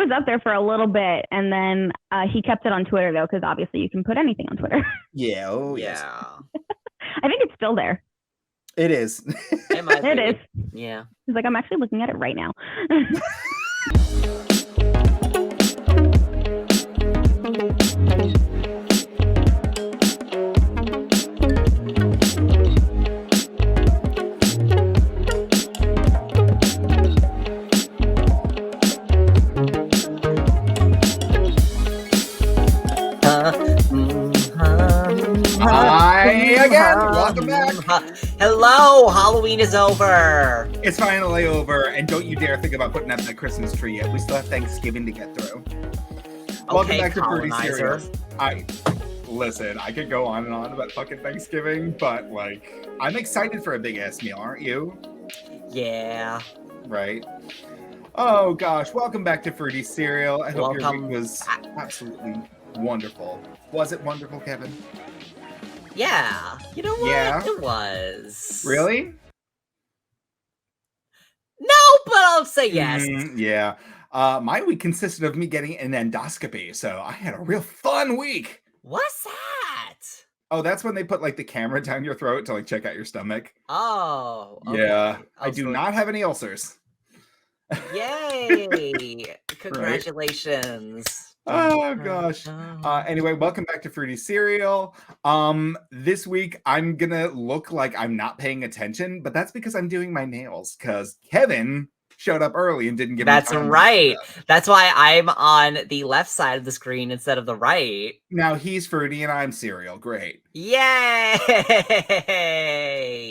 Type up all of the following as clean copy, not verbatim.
was up there for a little bit, and then he kept it on Twitter, though, because obviously you can put anything on Twitter. Yeah, oh, yes. I think it's still there. It is. It is. Yeah. He's like, I'm actually looking at it right now. Hi again. Welcome back. Hello. Halloween is over. It's finally over, and don't you dare think about putting up that Christmas tree yet. We still have Thanksgiving to get through. Welcome back to Fruity Cereals. Listen, I could go on and on about fucking Thanksgiving, but like, I'm excited for a big ass meal, aren't you? Yeah. Right. Oh gosh, welcome back to Fruity Cereal. I hope your week was absolutely wonderful. Was it wonderful, Kevin? Yeah. You know what? Yeah. It was. Really? No, but I'll say yes. Yeah. My week consisted of me getting an endoscopy, so I had a real fun week. What's that? Oh, that's when they put like the camera down your throat to like check out your stomach. Oh. Okay. Yeah. I do not have any ulcers. Yay! Congratulations. Oh gosh. Anyway, welcome back to Fruity Cereal. This week I'm gonna look like I'm not paying attention, but that's because I'm doing my nails because Kevin showed up early and didn't give me time. That's right. That's why I'm on the left side of the screen instead of the right. Now he's Fruity and I'm Cereal. Great. Yay!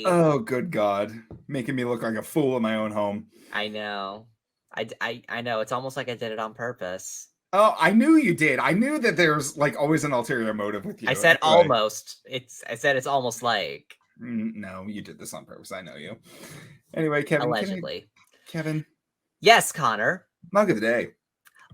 Oh, good God. Making me look like a fool in my own home. I know. I know. It's almost like I did it on purpose. Oh, I knew you did. I knew that there's like always an ulterior motive with you. I said almost. I said it's almost like. No, you did this on purpose. I know you. Anyway, Kevin. Allegedly. Kevin. Yes, Connor. Mug of the day.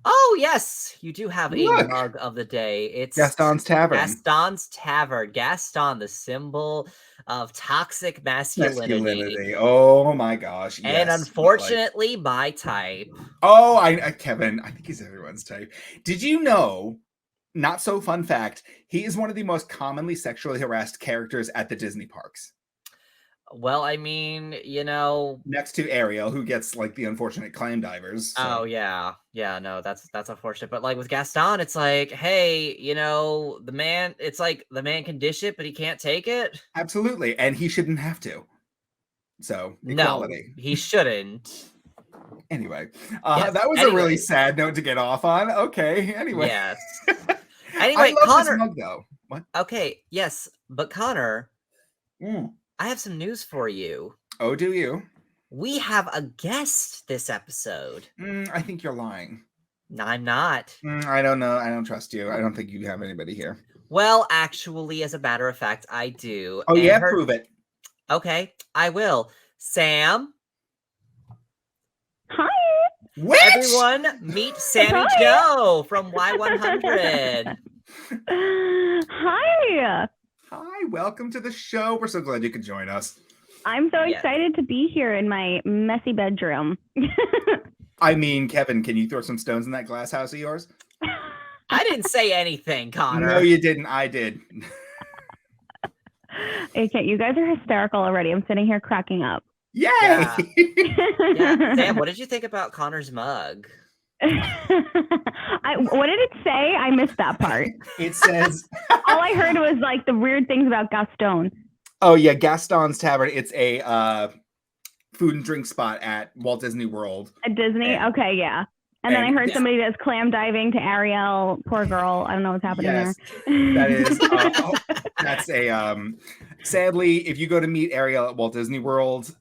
Oh, yes. You do have a mug of the day. It's Gaston's Tavern. Gaston's Tavern. Gaston, the symbol of toxic masculinity. Oh my gosh. Yes. And unfortunately, my type. Oh, Kevin, I think he's everyone's type. Did you know, not so fun fact, he is one of the most commonly sexually harassed characters at the Disney parks. Well, I mean, you know, next to Ariel, who gets like the unfortunate clam divers. So. Oh yeah, no, that's unfortunate. But like with Gaston, it's like, hey, you know, the man. It's like the man can dish it, but he can't take it. Absolutely, and he shouldn't have to. So equality. No, he shouldn't. Anyway, that was a really sad note to get off on. Okay, anyway. Yes. Anyway, I love Connor. This mug, though. What? Okay, yes, but Connor. I have some news for you. Oh, do you? We have a guest this episode. I think you're lying. No, I'm not. I don't know. I don't trust you. I don't think you have anybody here. Well, actually, as a matter of fact, I do. Oh, yeah? Prove it. Okay, I will. Sam? Hi. Which? Everyone, meet Sami Jo from Y100. Hi. Hi, welcome to the show. We're so glad you could join us. I'm so excited to be here in my messy bedroom. I mean, Kevin, can you throw some stones in that glass house of yours? I didn't say anything, Connor. No, you didn't. I did. Okay, you guys are hysterical already. I'm sitting here cracking up. Yay! Yeah. Sam, what did you think about Connor's mug? What did it say? I missed that part. It says all I heard was like the weird things about Gaston. Oh yeah, Gaston's Tavern. It's a food and drink spot at Walt Disney World. At Disney? Okay, yeah. And then I heard somebody does clam diving to Ariel. Poor girl. I don't know what's happening there. That is that's a sadly, if you go to meet Ariel at Walt Disney World,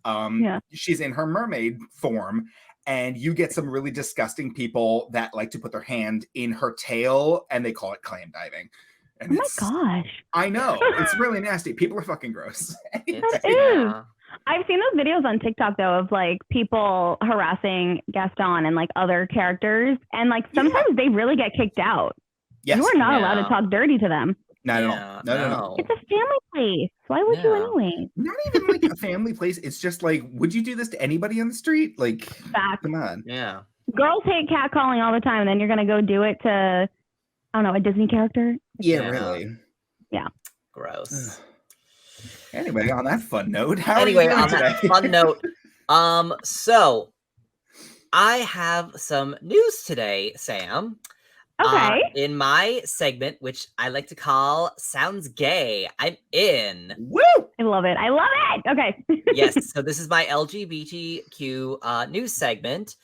she's in her mermaid form. And you get some really disgusting people that like to put their hand in her tail, and they call it clam diving. And oh my gosh! I know, it's really nasty. People are fucking gross. That is. I've seen those videos on TikTok though of like people harassing Gaston and like other characters, and like sometimes they really get kicked out. Yes. You are not allowed to talk dirty to them. No. It's a family place. Why would you anyway? Not even like a family place. It's just like, would you do this to anybody on the street? Like, come on. Yeah. Girls hate catcalling all the time, and then you're gonna go do it to, I don't know, a Disney character. Yeah, really. Yeah. Gross. Anyway, on that fun note, how are you doing today? That fun note, so I have some news today, Sam. Okay. In my segment, which I like to call Sounds Gay, I'm in. Woo! I love it. Okay. Yes, so this is my LGBTQ news segment.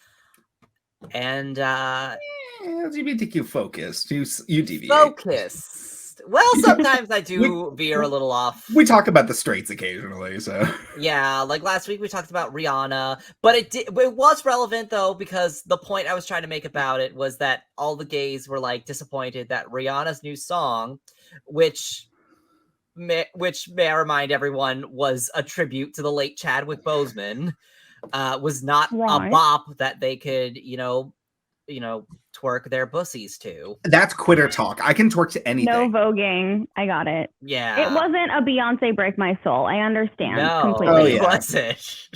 And LGBTQ focused. You deviate. Focused. Well, sometimes I do veer a little off. We talk about the straights occasionally, so yeah, like last week we talked about Rihanna, but it was relevant though, because the point I was trying to make about it was that all the gays were like disappointed that Rihanna's new song, which may I remind everyone was a tribute to the late Chadwick Boseman, was not a bop that they could, you know, twerk their pussies to. That's quitter talk. I can twerk to anything. No voguing. I got it. Yeah. It wasn't a Beyonce Break My Soul. I understand completely. Oh, yeah. It wasn't.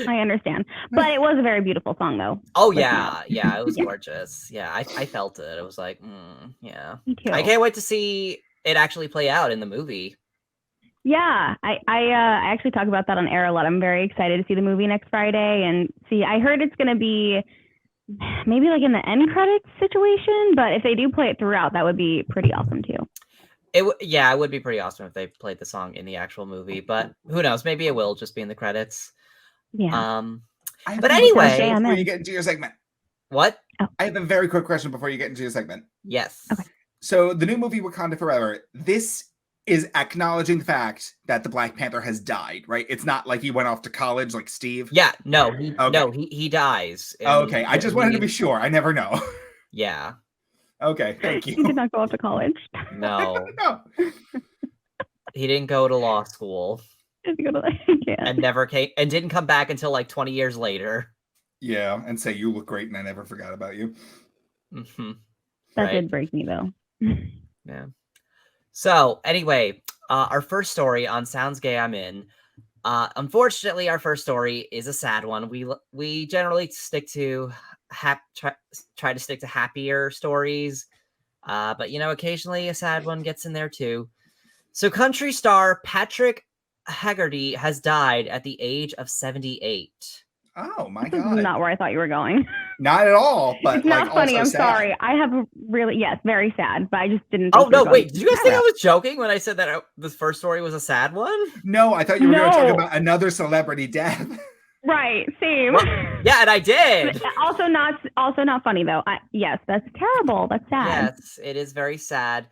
I understand. But it was a very beautiful song, though. Oh, yeah. Yeah, it was gorgeous. Yeah, I felt it. It was like, yeah. Me too. I can't wait to see it actually play out in the movie. Yeah, I actually talk about that on air a lot. I'm very excited to see the movie next Friday and see. I heard it's going to be maybe like in the end credits situation, but if they do play it throughout, that would be pretty awesome too. It would be pretty awesome if they played the song in the actual movie, but who knows? Maybe it will just be in the credits. Yeah. But anyway, before you get into your segment, what? Oh. I have a very quick question before you get into your segment. Yes. Okay. So the new movie Wakanda Forever, this is acknowledging the fact that the Black Panther has died, right? It's not like he went off to college like Steve. Yeah, no, he dies. Okay, I just wanted to be sure. I never know. Yeah. Okay, thank you. He did not go off to college. No. No. He didn't go to law school. And never came and didn't come back until like 20 years later. Yeah, and say you look great and I never forgot about you. Mm-hmm. That did break me though. Yeah. So anyway, our first story on Sounds Gay I'm in. Unfortunately, our first story is a sad one. We generally stick to try to stick to happier stories, but you know, occasionally a sad one gets in there too. So country star Patrick Haggerty has died at the age of 78. Oh my this God. Is not where I thought you were going. Not at all, but it's not like funny. I'm sad. sorry. I have very sad, but I just didn't. Oh no! Wait, did you guys think I was joking when I said that this first story was a sad one? No, I thought you were going to talk about another celebrity death. Right, same. Well, yeah, and I did. Also not funny though. Yes, that's terrible. That's sad. Yes, it is very sad.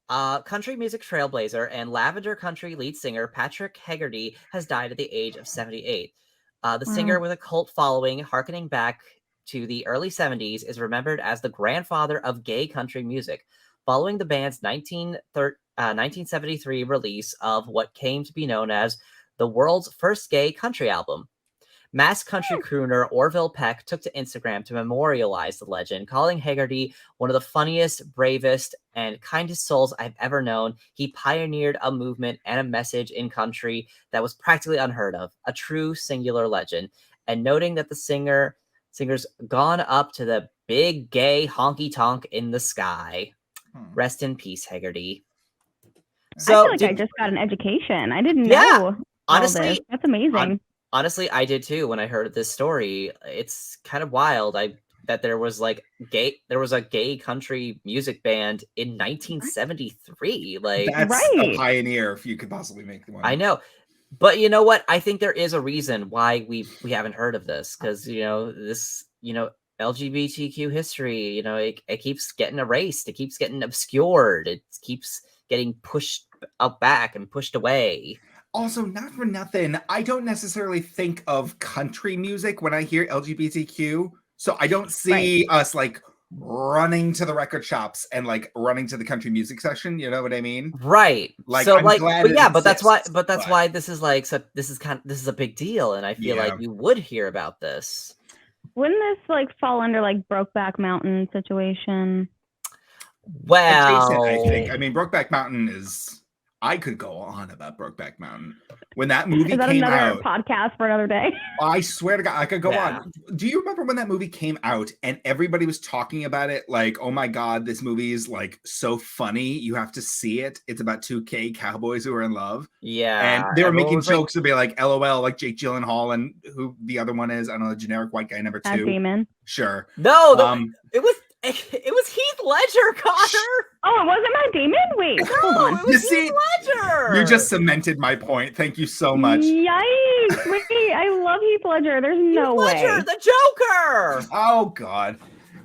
Country music trailblazer and lavender country lead singer Patrick Haggerty has died at the age of 78. The singer with a cult following, harkening back to the early 70s, is remembered as the grandfather of gay country music, following the band's 1973 release of what came to be known as the world's first gay country album. Mass country crooner Orville Peck took to Instagram to memorialize the legend, calling Haggerty one of the funniest, bravest, and kindest souls I've ever known. He pioneered a movement and a message in country that was practically unheard of, a true singular legend, and noting that the singer's gone up to the big gay honky tonk in the sky. Rest in peace, Haggerty. So I feel like I just got an education. I didn't know. Honestly, that's amazing. Honestly, I did too when I heard this story. It's kind of wild that there was a gay country music band in 1973. Like that's a pioneer if you could possibly make one. I know. But you know what? I think there is a reason why we haven't heard of this, because this LGBTQ history, it keeps getting erased, it keeps getting obscured, it keeps getting pushed back and pushed away. Also, not for nothing, I don't necessarily think of country music when I hear LGBTQ. So I don't see us like running to the record shops and like running to the country music section. You know what I mean? Right. Like, so I'm glad it exists, that's why this is like, so this is a big deal. And I feel like we would hear about this. Wouldn't this like fall under like Brokeback Mountain situation? Well, I think. I mean, Brokeback Mountain is I could go on about Brokeback Mountain. When that movie came out, another podcast for another day. I swear to God, I could go on. Do you remember when that movie came out and everybody was talking about it? Like, oh my God, this movie is like so funny. You have to see it. It's about two gay cowboys who are in love. Yeah. And they were making jokes to be like, LOL, like Jake Gyllenhaal and who the other one is. I don't know, the generic white guy number 2. Matt Damon. Sure. No, it was Heath Ledger, Connor. Oh, it wasn't Matt Damon? Wait, hold on. It was Heath Ledger. You just cemented my point. Thank you so much. Yikes. Wait, I love Heath Ledger. There's no way. Heath Ledger, the Joker. Oh, God.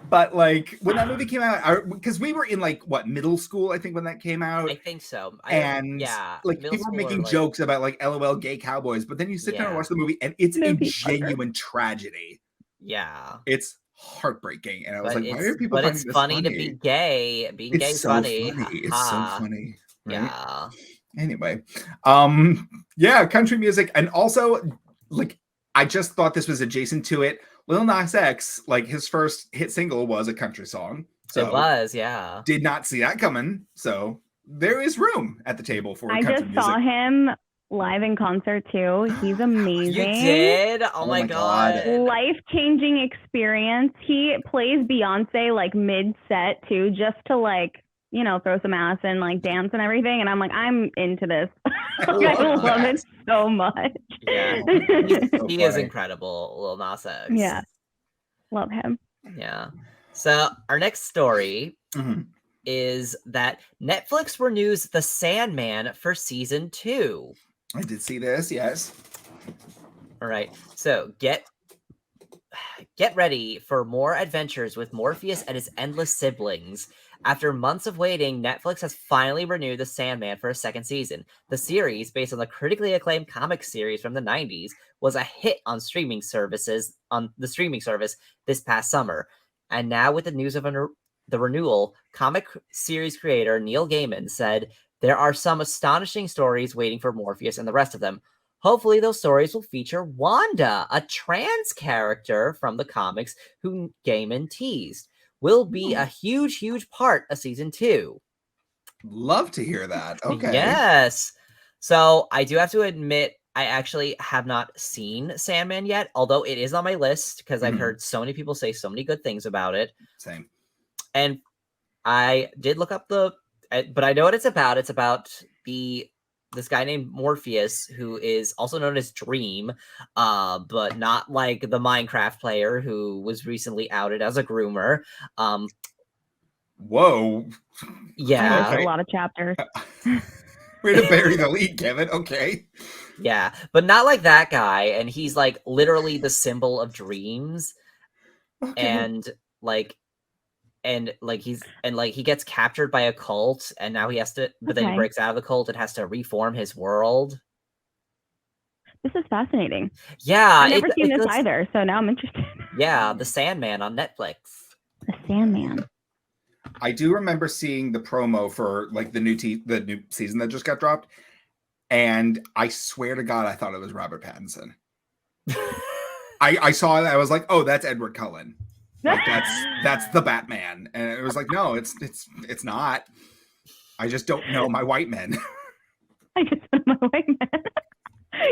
But like when that movie came out, because we were in like middle school, I think, when that came out. I think so. Like people were making jokes about like LOL gay cowboys, but then you sit down and watch the movie and it's a genuine tragedy. Yeah. It's heartbreaking. And I was like, why are people finding this funny to be gay? Being gay is funny. It's so funny. Right? Yeah. Anyway, country music. And also, like, I just thought this was adjacent to it. Lil Nas X, like his first hit single was a country song. So it was, yeah. Did not see that coming. So there is room at the table for country music. I just saw him live in concert too. He's amazing. You did? Oh my God. Life-changing experience. He plays Beyonce like mid-set too, just to like, you know, throw some ass and like dance and everything. And I'm like, I'm into this. I love it so much. Yeah. He is incredible, Lil Nas X. Yeah. Love him. Yeah. So our next story is that Netflix renews The Sandman for season 2. I did see this, yes. All right. So get ready for more adventures with Morpheus and his endless siblings. After months of waiting, Netflix has finally renewed The Sandman for a second season. The series, based on the critically acclaimed comic series from the 90s, was a hit on the streaming service this past summer. And now with the news of the renewal, comic series creator Neil Gaiman said, "There are some astonishing stories waiting for Morpheus and the rest of them. Hopefully those stories will feature Wanda, a trans character from the comics who Gaiman teased. Will be a huge, huge part of season 2. Love to hear that. Okay. Yes. So I do have to admit, I actually have not seen Sandman yet, although it is on my list because I've heard so many people say so many good things about it. Same. And I did look up but I know what it's about. It's about this guy named Morpheus, who is also known as Dream, but not like the Minecraft player who was recently outed as a groomer. Whoa. Yeah. Okay. A lot of chapters. Way to bury the lead, Kevin. Okay. Yeah, but not like that guy. And he's like literally the symbol of dreams. Okay. He gets captured by a cult, and now he has to, but then he breaks out of the cult and has to reform his world. This is fascinating. Yeah. I've never seen this either, so now I'm interested. Yeah, The Sandman on Netflix. The Sandman. I do remember seeing the promo for like the new season that just got dropped, and I swear to God, I thought it was Robert Pattinson. I saw it, I was like, oh, that's Edward Cullen. Like that's the Batman, and it was like, no, it's not. I just don't know my white men. I just don't know my white men.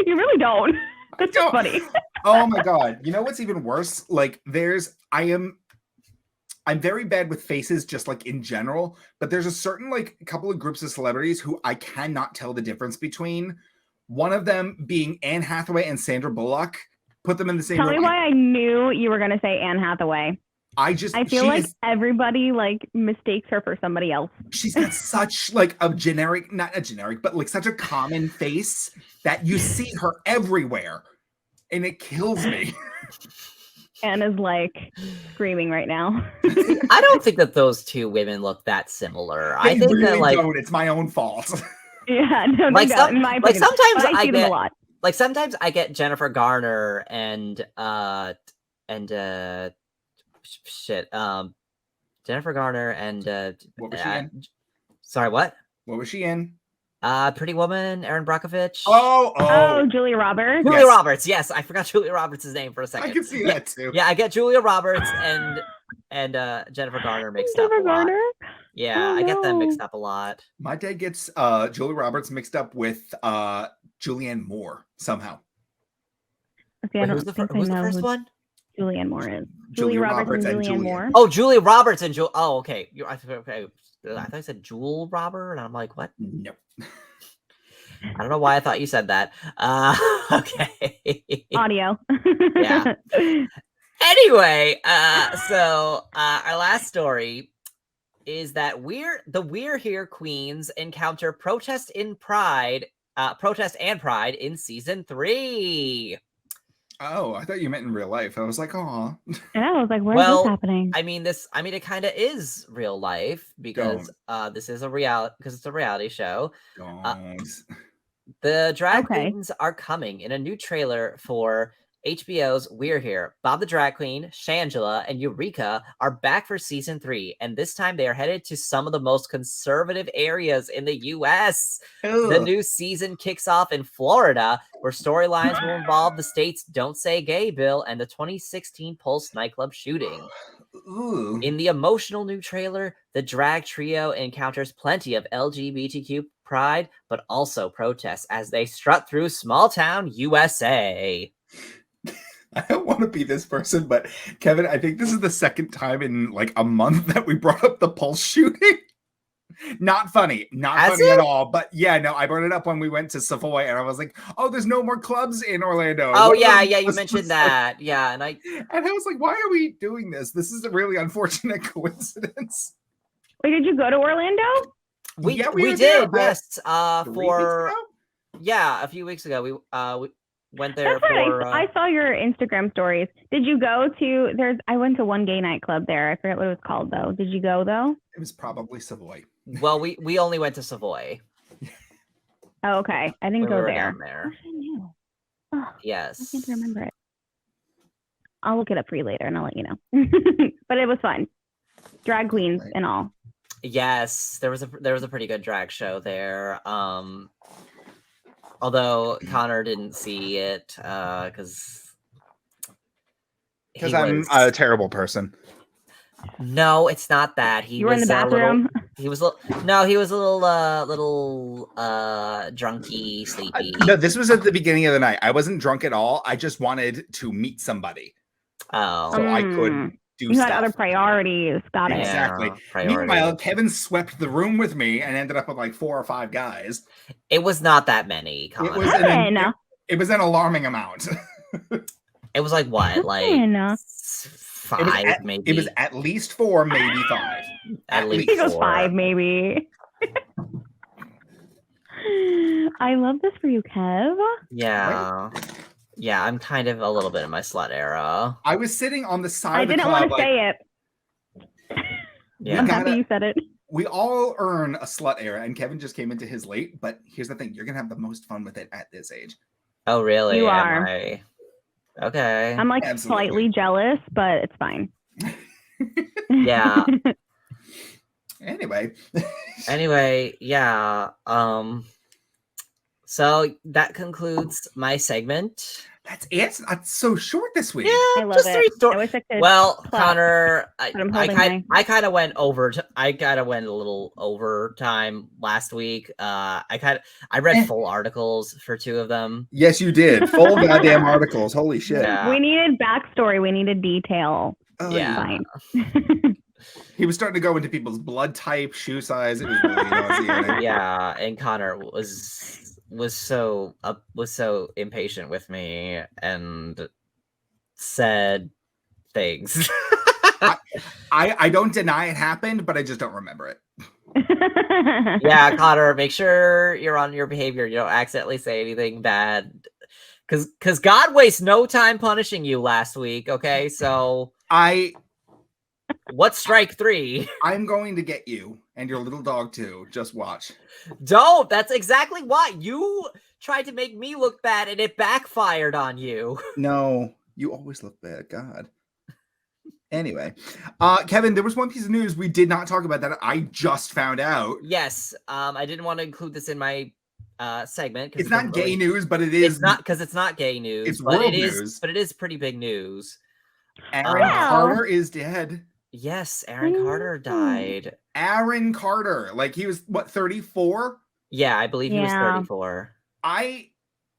You really don't. That's funny. Oh my God! You know what's even worse? Like, I'm very bad with faces, just like in general. But there's a certain like couple of groups of celebrities who I cannot tell the difference between. One of them being Anne Hathaway and Sandra Bullock. Put them in the same room. Tell me why I knew you were going to say Anne Hathaway. I feel like everybody like mistakes her for somebody else. She's got such like not a generic, but like such a common face that you see her everywhere, and it kills me. Anne is like screaming right now. I don't think that those two women look that similar. I think really that like don't. It's my own fault. Yeah, no, like, in my opinion, sometimes I see them a lot. Like sometimes I get Jennifer Garner and Jennifer Garner and what was she in? Sorry, what? What was she in? Pretty Woman, Erin Brockovich. Oh, Julia Roberts. Julia Roberts. Yes, I forgot Julia Roberts' name for a second. I can see that too. Yeah, I get Julia Roberts and Jennifer Garner mixed up. Jennifer Garner. Yeah, I get them mixed up a lot. My dad gets Julie Roberts mixed up with Julianne Moore somehow. Okay, Wait, who's the first one? Julianne Moore is. Julia Roberts and Julianne Moore. Oh, Julia Roberts and Jewel. Oh, okay. I thought I said Jewel Robert, and I'm like, what? Nope. I don't know why I thought you said that. Okay. Audio. Yeah. Anyway, so our last story is that We're Here Queens encounter protest and pride in season 3. Oh, I thought you meant in real life. I was like, oh. Yeah, I was like, where's this happening? I mean, it kind of is real life because this is it's a reality show. The drag queens are coming in a new trailer for HBO's We're Here. Bob the Drag Queen, Shangela, and Eureka are back for season 3, and this time they are headed to some of the most conservative areas in the U.S. Ugh. The new season kicks off in Florida, where storylines will involve the state's Don't Say Gay bill and the 2016 Pulse nightclub shooting. Ooh. In the emotional new trailer, the drag trio encounters plenty of LGBTQ pride, but also protests as they strut through small-town USA. I don't want to be this person, but Kevin, I think this is the second time in like a month that we brought up the Pulse shooting. Not funny at all. But yeah, no, I brought it up when we went to Savoy, and I was like, "Oh, there's no more clubs in Orlando." Oh yeah, you mentioned that. Yeah, and I was like, "Why are we doing this? This is a really unfortunate coincidence." Wait, did you go to Orlando? We did. Yes, a few weeks ago we went there. I saw your Instagram stories. Did you go to? I went to one gay nightclub there. I forget what it was called though. Did you go though? It was probably Savoy. Well, we only went to Savoy. Oh, okay. I didn't go there. Down there. I knew. Oh, yes. I can't remember it. I'll look it up for you later and I'll let you know. But it was fun. Drag queens and all. Yes, there was a pretty good drag show there. Although Connor didn't see it because I'm a terrible person. No, it's not that. You were in the bathroom. He was a little drunky, sleepy. No, this was at the beginning of the night. I wasn't drunk at all. I just wanted to meet somebody. Oh, so I could do you stuff. had other priorities. Got it. Exactly. Meanwhile, Kevin swept the room with me and ended up with like 4 or 5 guys. It was not that many. It was an alarming amount. It was like what? Like 5, maybe. It was at least 4, maybe 5. At least it was 5, maybe. I love this for you, Kev. Yeah. Right? Yeah, I'm kind of a little bit in my slut era. I was sitting on the side of the club. I didn't want to say it. Yeah. I'm happy you said it. We all earn a slut era, and Kevin just came into his late. But here's the thing. You're going to have the most fun with it at this age. Oh, really? You are. Okay. I'm like slightly jealous, but it's fine. Yeah. Anyway, yeah. So that concludes my segment. That's it. It's so short this week. Yeah, I love it. I wish I could. Well, Connor, I kind of went a little overtime last week. I read full articles for 2 of them. Yes, you did. Full goddamn articles. Holy shit. Yeah. We needed backstory. We needed detail. Oh, yeah. Fine. He was starting to go into people's blood type, shoe size. It was really nauseating. Yeah, and Connor was so impatient with me and said things. I don't deny it happened, but I just don't remember it. Yeah, Connor, make sure you're on your behavior. You don't accidentally say anything bad. Because God wastes no time punishing you last week, okay? So what's strike 3? I'm going to get you and your little dog too. Just watch. Don't. That's exactly why. You tried to make me look bad and it backfired on you. No, you always look bad. God. Anyway, Kevin, there was one piece of news we did not talk about that I just found out. Yes. I didn't want to include this in my segment. It's not gay news, but it is. It's not because it's not gay news. It's world news. But it is pretty big news. Aaron Carter is dead. Yes, Aaron Carter died. Aaron Carter, like he was what, 34? Yeah, I believe he was 34.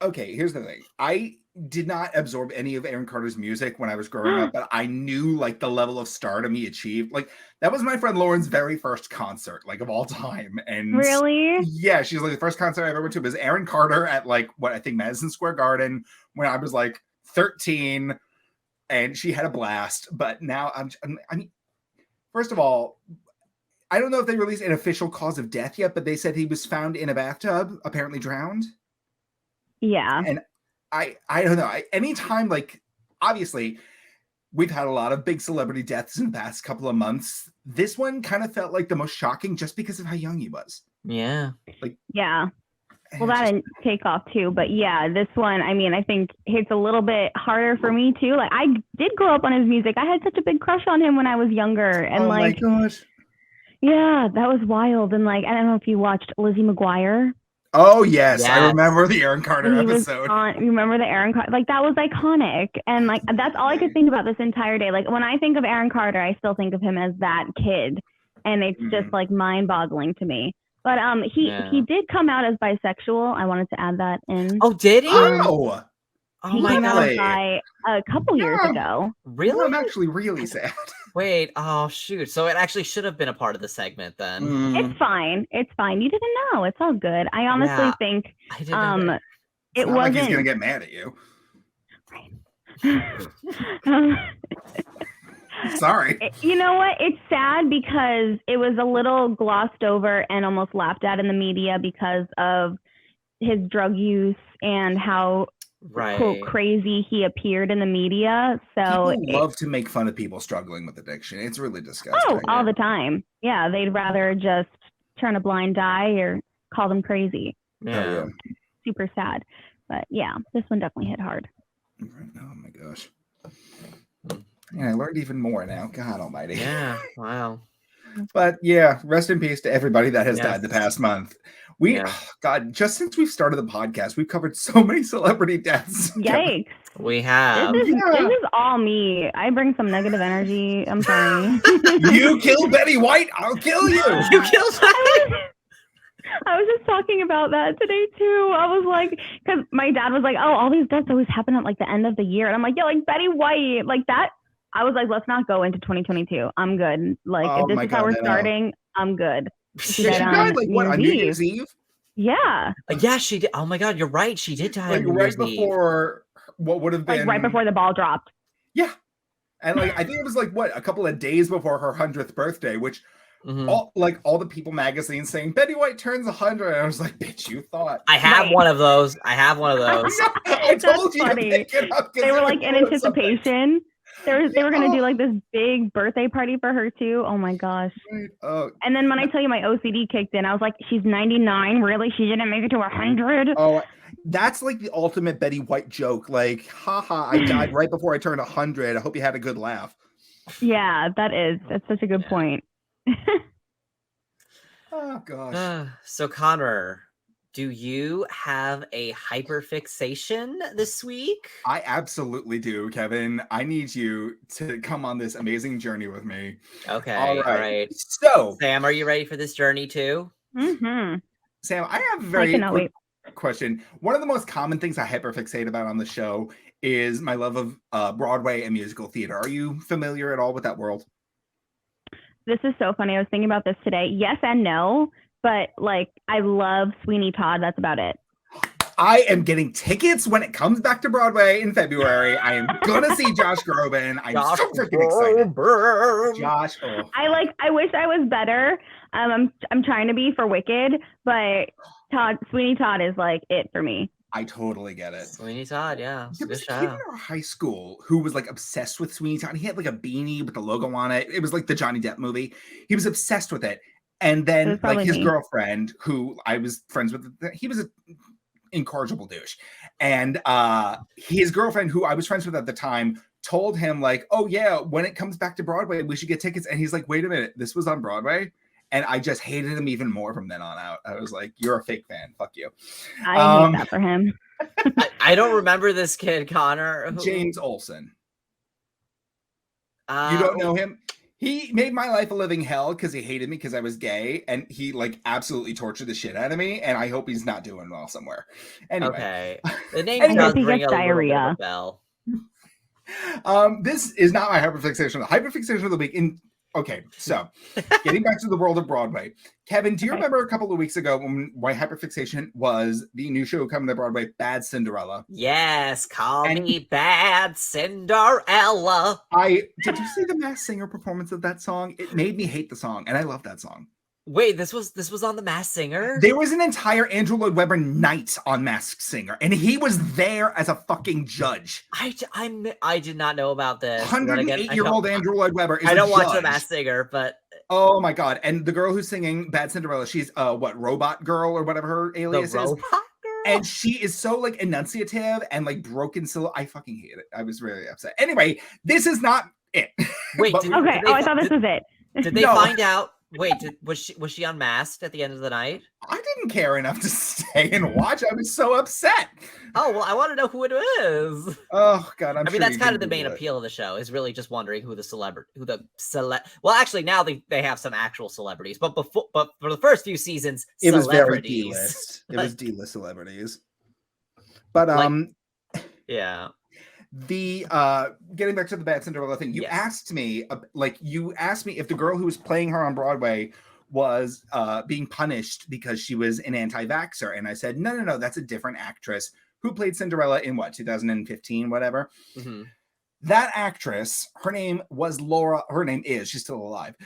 Okay, here's the thing. I did not absorb any of Aaron Carter's music when I was growing up, but I knew like the level of stardom he achieved. Like that was my friend Lauren's very first concert, like of all time. And really, yeah, she's like the first concert I ever went to was Aaron Carter at like what I think Madison Square Garden when I was like 13, and she had a blast. But now I mean, first of all, I don't know if they released an official cause of death yet, but they said he was found in a bathtub, apparently drowned. Yeah. And I don't know. Anytime, like, obviously, we've had a lot of big celebrity deaths in the past couple of months. This one kind of felt like the most shocking just because of how young he was. Yeah. Like, yeah. Well, that didn't take off too, but yeah, this one, I mean, I think hits a little bit harder for me too. Like, I did grow up on his music. I had such a big crush on him when I was younger, and like, my gosh, yeah, that was wild. And like, I don't know if you watched Lizzie McGuire. Oh yes, I remember the Aaron Carter episode. You remember the Aaron Carter? Like that was iconic, and like that's all I could think about this entire day. Like when I think of Aaron Carter, I still think of him as that kid, and it's just like mind-boggling to me. But he did come out as bisexual. I wanted to add that in. Oh, did he? He came out a couple years ago. Really? Well, I'm actually really sad. Wait, oh shoot. So it actually should have been a part of the segment then. It's fine. It's fine. You didn't know. It's all good. I honestly think it wasn't like he's gonna get mad at you. Sorry. You know what? It's sad because it was a little glossed over and almost laughed at in the media because of his drug use and how quote crazy he appeared in the media. So people love to make fun of people struggling with addiction. It's really disgusting. Oh, all the time. Yeah, they'd rather just turn a blind eye or call them crazy. Yeah. Super sad. But yeah, this one definitely hit hard. Oh my gosh. Yeah, I learned even more now. God almighty. Yeah, wow. But yeah, rest in peace to everybody that has died the past month. God, just since we've started the podcast, we've covered so many celebrity deaths. Yikes. We have. This is all me. I bring some negative energy. I'm sorry. You kill Betty White, I'll kill you. You killed I was just talking about that today too. I was like, because my dad was like, oh, all these deaths always happen at like the end of the year. And I'm like, yeah, like Betty White, like that. I was like, let's not go into 2022. I'm good. Like, if this is how we're starting, I'm good. She died like what, on New Year's Eve? Yeah. Yeah, she did. Oh my God, you're right. She did die like right before what would have been like right before the ball dropped. Yeah. And like I think it was like what, a couple of days before her 100th birthday, which all the People magazines saying Betty White turns 100. And I was like, bitch, you thought. I have one of those. I told you to pick it up. They were like in anticipation. They were going to do like this big birthday party for her too. Oh my gosh. And then when I tell you my OCD kicked in, I was like, she's 99. Really? She didn't make it to 100? Oh, that's like the ultimate Betty White joke. Like, haha, I died right before I turned 100. I hope you had a good laugh. Yeah, that's such a good point. Oh gosh. So Connor, do you have a hyperfixation this week? I absolutely do, Kevin. I need you to come on this amazing journey with me. Okay, all right. So, Sam, are you ready for this journey too? Mm-hmm. Sam, I have a very quick question. One of the most common things I hyperfixate about on the show is my love of Broadway and musical theater. Are you familiar at all with that world? This is so funny. I was thinking about this today. Yes and no. But like, I love Sweeney Todd. That's about it. I am getting tickets when it comes back to Broadway in February. I am gonna see Josh Groban. I'm so freaking excited. Josh. Oh. I wish I was better. I'm trying to be for Wicked, but Sweeney Todd is like it for me. I totally get it. Sweeney Todd, yeah. There was a kid in our high school who was like obsessed with Sweeney Todd. He had like a beanie with the logo on it. It was like the Johnny Depp movie. He was obsessed with it. And then like his girlfriend, who I was friends with, he was an incorrigible douche. And his girlfriend, who I was friends with at the time, told him like, oh yeah, when it comes back to Broadway, we should get tickets. And he's like, wait a minute, this was on Broadway? And I just hated him even more from then on out. I was like, you're a fake fan. Fuck you. I hate that for him. I don't remember this kid, Connor. James Olsen. You don't know him? He made my life a living hell because he hated me because I was gay, and he like absolutely tortured the shit out of me. And I hope he's not doing well somewhere. Anyway, okay, the name does ring a little bit of a bell. This is not my hyperfixation. The hyperfixation of the week. Okay, so getting back to the world of Broadway. Kevin, do you remember a couple of weeks ago when my hyperfixation was the new show coming to Broadway, Bad Cinderella? Yes, call me Bad Cinderella. Did you see the Masked Singer performance of that song? It made me hate the song, and I love that song. Wait, this was on the Masked Singer? There was an entire Andrew Lloyd Webber night on Masked Singer, and he was there as a fucking judge. I did not know about this. 108-year-old Andrew Lloyd Webber is I don't watch the Masked Singer, but oh my god! And the girl who's singing Bad Cinderella, she's Robot Girl or whatever her alias is. Robot Girl? And she is so like enunciative and like broken I fucking hate it. I was really upset. Anyway, this is not it. Wait, I thought this was it. Did they find out? Wait, was she unmasked at the end of the night? I didn't care enough to stay and watch. I was so upset. Oh, well, I want to know who it is. Oh, God. I mean, that's kind of the main appeal of the show, is really just wondering who well, actually, now they have some actual celebrities, but for the first few seasons, it was very D-list. It was D-list celebrities. But, yeah. The getting back to the Bad Cinderella thing, you asked me if the girl who was playing her on Broadway was being punished because she was an anti-vaxxer, and I said no, that's a different actress who played Cinderella in 2015, whatever. Mm-hmm. That actress, her name is, she's still alive.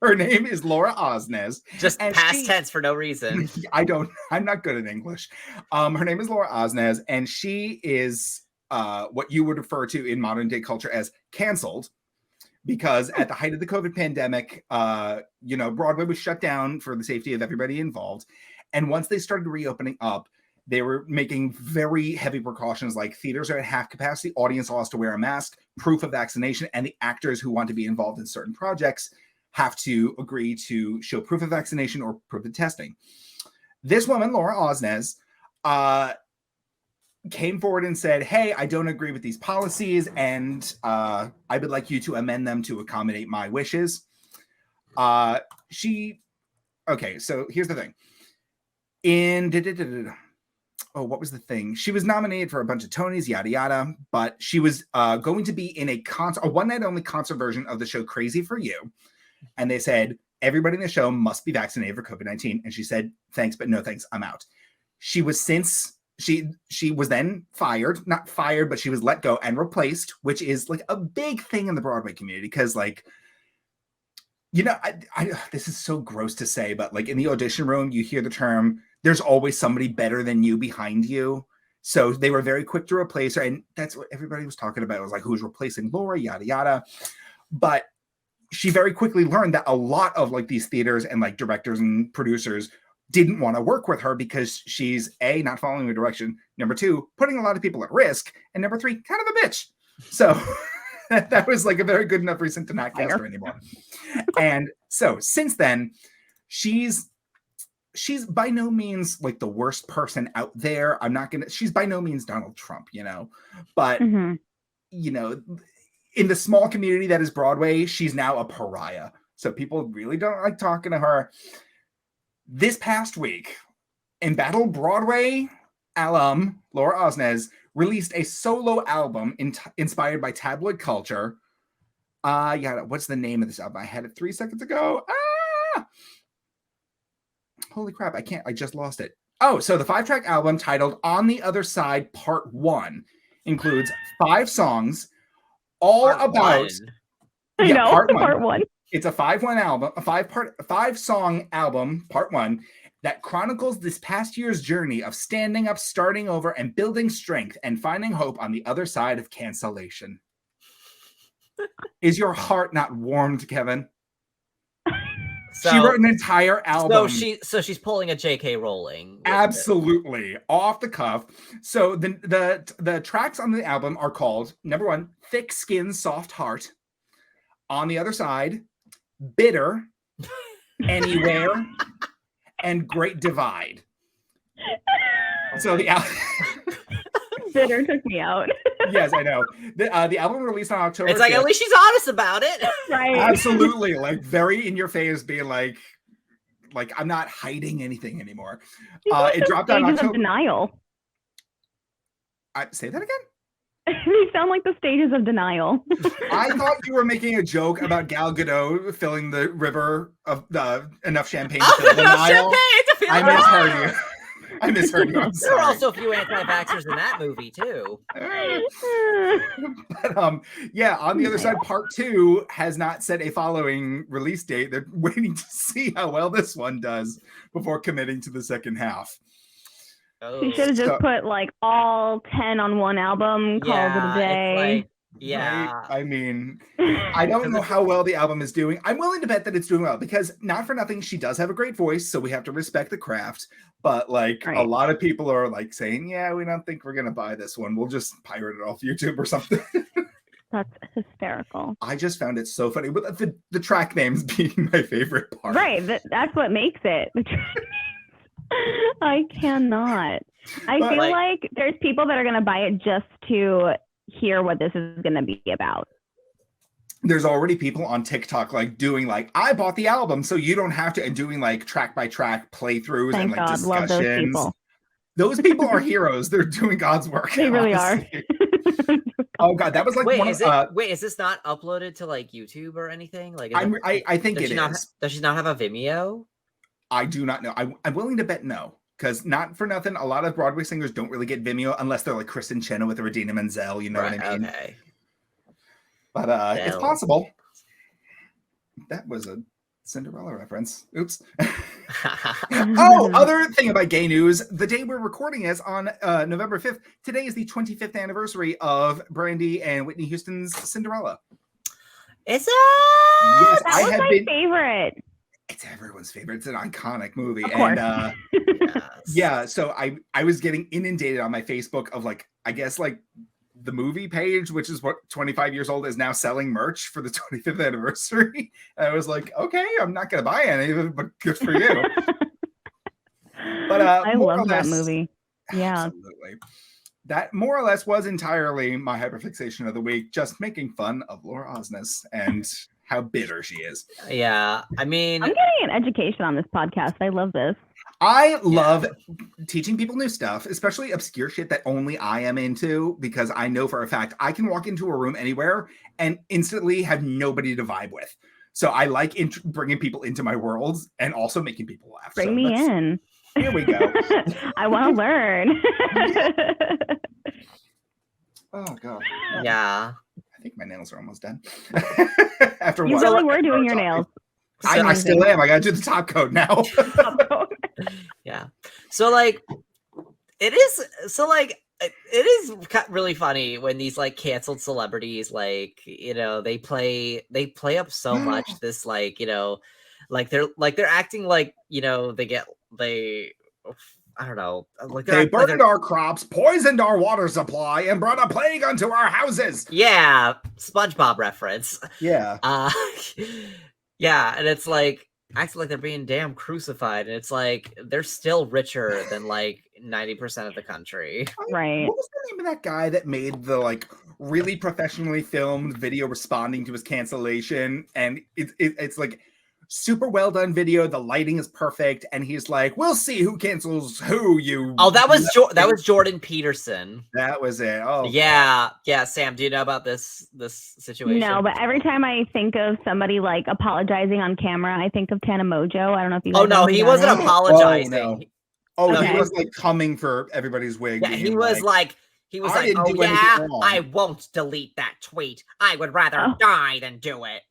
Her name is Laura Osnes. Just past tense for no reason. I'm not good at English. Her name is Laura Osnes, and she is what you would refer to in modern day culture as canceled, because at the height of the COVID pandemic, Broadway was shut down for the safety of everybody involved. And once they started reopening up, they were making very heavy precautions, like theaters are at half capacity, audience all has to wear a mask, proof of vaccination, and the actors who want to be involved in certain projects have to agree to show proof of vaccination or proof of testing. This woman, Laura Osnes, came forward and said, hey, I don't agree with these policies, and I would like you to amend them to accommodate my wishes. Okay, so here's the thing. What was the thing? She was nominated for a bunch of Tonys, yada, yada, but she was going to be in a one-night-only concert version of the show Crazy for You. And they said, everybody in the show must be vaccinated for COVID-19. And she said, thanks, but no thanks, I'm out. She was then fired, not fired, but she was let go and replaced, which is like a big thing in the Broadway community. Because like, this is so gross to say, but like in the audition room, you hear the term, there's always somebody better than you behind you. So they were very quick to replace her. And that's what everybody was talking about. It was like, who's replacing Laura, yada, yada. But she very quickly learned that a lot of like these theaters and like directors and producers didn't want to work with her because she's A, not following the direction, number two, putting a lot of people at risk, and number three, kind of a bitch. So that was like a very good enough reason to not cast her anymore. And so since then, she's by no means like the worst person out there. She's by no means Donald Trump, but in the small community that is Broadway, she's now a pariah. So people really don't like talking to her. This past week, embattled Broadway alum Laura Osnes released a solo album inspired by tabloid culture. What's the name of this album? I had it 3 seconds ago. Holy crap, I just lost it. Oh, so the 5-track album titled On the Other Side Part 1 includes 5 songs, all about part one. It's a 5-1 album, a 5-song album, part 1, that chronicles this past year's journey of standing up, starting over, and building strength and finding hope on the other side of cancellation. Is your heart not warmed, Kevin? She wrote an entire album. So she's pulling a J.K. Rowling. Absolutely, off the cuff. So the tracks on the album are called, number 1, Thick Skin, Soft Heart. On the Other Side, Bitter, Anywhere, and Great Divide. So the Bitter took me out. Yes, I know. The album released on October. It's like 5th. at least she's honest about it. Right. Absolutely, like very in your face, being like I'm not hiding anything anymore. It dropped on October. Of denial. Say that again. They sound like the stages of denial. I thought you were making a joke about Gal Gadot filling the river of enough champagne to fill the Nile. I misheard you. I misheard you. I'm sorry. There were also a few anti-vaxxers in that movie too. But yeah, on the other side, part 2 has not set a following release date. They're waiting to see how well this one does before committing to the second half. She should have just put like all 10 on one album, called it a day. Right? I mean, I don't know how well the album is doing. I'm willing to bet that it's doing well because not for nothing, she does have a great voice, so we have to respect the craft. But like a lot of people are like saying, yeah, we don't think we're gonna buy this one. We'll just pirate it off YouTube or something. That's hysterical. I just found it so funny. But the track names being my favorite part. Right. That's what makes it. I cannot. I feel like there's people that are going to buy it just to hear what this is going to be about. There's already people on TikTok like doing like, I bought the album so you don't have to, and doing like track by track playthroughs and like discussions. Love those people. Those people are heroes. They're doing God's work. They really are. Oh God, that was like is this not uploaded to like YouTube or anything? Like, I think it is. Does she not have a Vimeo? I do not know. I'm willing to bet no, because not for nothing, a lot of Broadway singers don't really get Vimeo unless they're like Kristen Chenoweth or Idina Menzel. You know what I mean? Okay. But it's possible. That was a Cinderella reference. Oops. Other thing about gay news. The day we're recording is on November 5th. Today is the 25th anniversary of Brandy and Whitney Houston's Cinderella. Is it? Yes, that was my favorite. It's everyone's favorite. It's an iconic movie. And yeah, so I was getting inundated on my Facebook of like, I guess like the movie page, which is what 25 years old, is now selling merch for the 25th anniversary. And I was like, okay, I'm not going to buy any of it, but good for you. But I love that movie. Yeah. Absolutely. That more or less was entirely my hyperfixation of the week, just making fun of Laura Osnes and how bitter she is. Yeah, I mean, I'm getting an education on this podcast. I love this. I love teaching people new stuff, especially obscure shit that only I am into, because I know for a fact I can walk into a room anywhere and instantly have nobody to vibe with. So I like bringing people into my world and also making people laugh. Bring me in. Here we go. I want to learn. Oh, God. Yeah. I think my nails are almost done. After you really were doing your nails. I still am. I got to do the top coat now. Yeah. So like, it is really funny when these like canceled celebrities, like, you know, they play up so much this, like, you know, like they're acting like, you know, I don't know. Like they burned our crops, poisoned our water supply, and brought a plague onto our houses. Yeah, SpongeBob reference. Yeah. Yeah, and it's like acting like they're being damn crucified, and it's like they're still richer than like 90% of the country. Right. What was the name of that guy that made the like really professionally filmed video responding to his cancellation? And it's like super well done video. The lighting is perfect, and he's like, "We'll see who cancels who." That was Jordan Peterson. That was it. Oh yeah. Sam, do you know about this situation? No, but every time I think of somebody like apologizing on camera, I think of Tana Mojo. I don't know if you. Oh no, he wasn't apologizing. Oh, no. He was like coming for everybody's wig. Yeah, he was like, "Oh yeah, I won't delete that tweet. I would rather die than do it."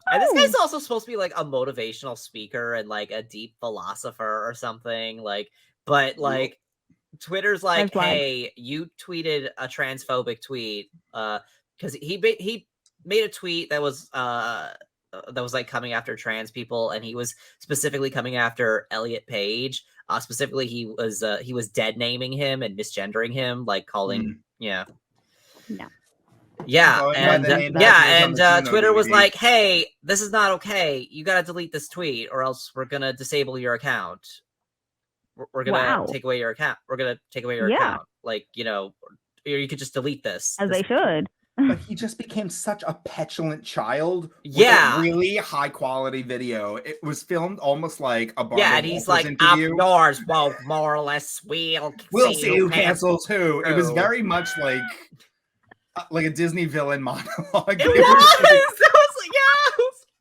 And this guy's also supposed to be like a motivational speaker and like a deep philosopher or something. Like, but like Twitter's like, "Hey, you tweeted a transphobic tweet," because he made a tweet that was like coming after trans people, and he was specifically coming after Elliot Page. Specifically, he was dead naming him and misgendering him, like calling No. Yeah, and Twitter was like, "Hey, this is not okay. You got to delete this tweet, or else we're gonna disable your account. We're gonna take away your account. We're gonna take away your account. Like, you know, you could just delete this. As they should. But he just became such a petulant child with Yeah. a really high quality video. It was filmed almost like a Barbara and he's Walters like, interview. up yours, woke moralists. We'll see who cancels who. It was very much like a Disney villain monologue. It was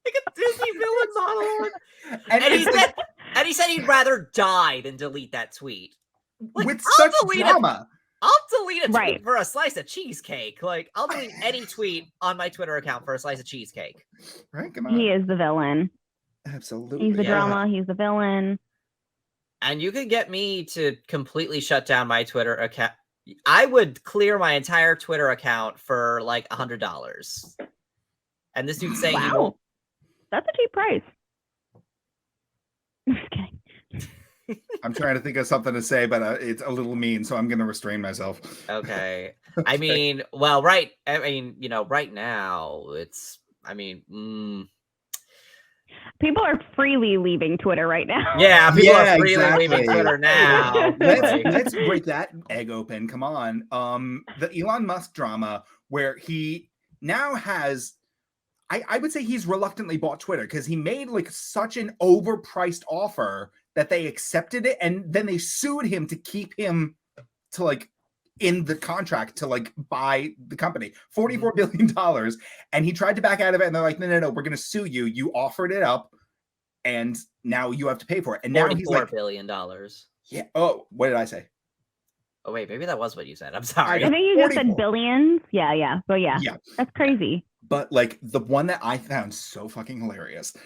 like a Disney villain monologue. And he said he'd rather die than delete that tweet. Like, with such drama. I'll delete a tweet for a slice of cheesecake. Like, I'll delete any tweet on my Twitter account for a slice of cheesecake. Right? Come on. He is the villain. Absolutely. He's the drama. He's the villain. And you could get me to completely shut down my Twitter account. I would clear my entire Twitter account for like $100. And this dude's saying, wow. That's a cheap price. I'm just kidding. I'm trying to think of something to say, but it's a little mean, so I'm going to restrain myself. Okay. I mean, well, right now it's, people are freely leaving Twitter right now. Yeah, people are freely leaving Twitter now. Let's break that egg open. Come on. The Elon Musk drama where he now has, I would say he's reluctantly bought Twitter because he made like such an overpriced offer that they accepted it, and then they sued him to keep him to like in the contract to like buy the company. $44 billion. And he tried to back out of it, and they're like, no, we're going to sue you. You offered it up, and now you have to pay for it. And now he's like, $44 billion. Yeah. Oh, what did I say? Oh, wait, maybe that was what you said. I'm sorry. I think you just said billions. Yeah. But yeah, that's crazy. But like the one that I found so fucking hilarious.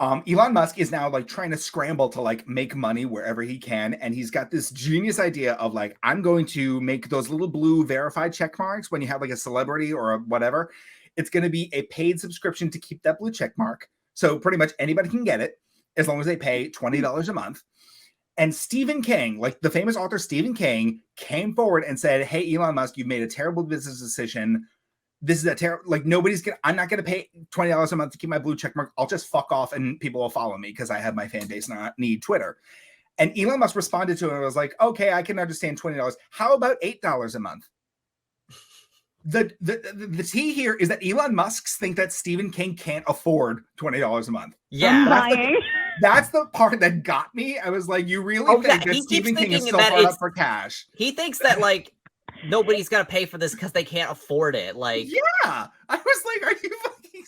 Elon Musk is now like trying to scramble to like make money wherever he can. And he's got this genius idea of like, I'm going to make those little blue verified check marks when you have like a celebrity or whatever. It's going to be a paid subscription to keep that blue check mark. So pretty much anybody can get it as long as they pay $20 a month. And Stephen King, like the famous author Stephen King, came forward and said, hey, Elon Musk, you've made a terrible business decision. This is a terrible, like I'm not going to pay $20 a month to keep my blue check mark. I'll just fuck off and people will follow me because I have my fan base not need Twitter. And Elon Musk responded to it and was like, okay, I can understand $20. How about $8 a month? The tea here is that Elon Musk's think that Stephen King can't afford $20 a month. Yeah. That's the part that got me. I was like, you really think that Stephen King is so hard up for cash? He thinks that like nobody's gonna pay for this because they can't afford it. Like, yeah, I was like, are you fucking?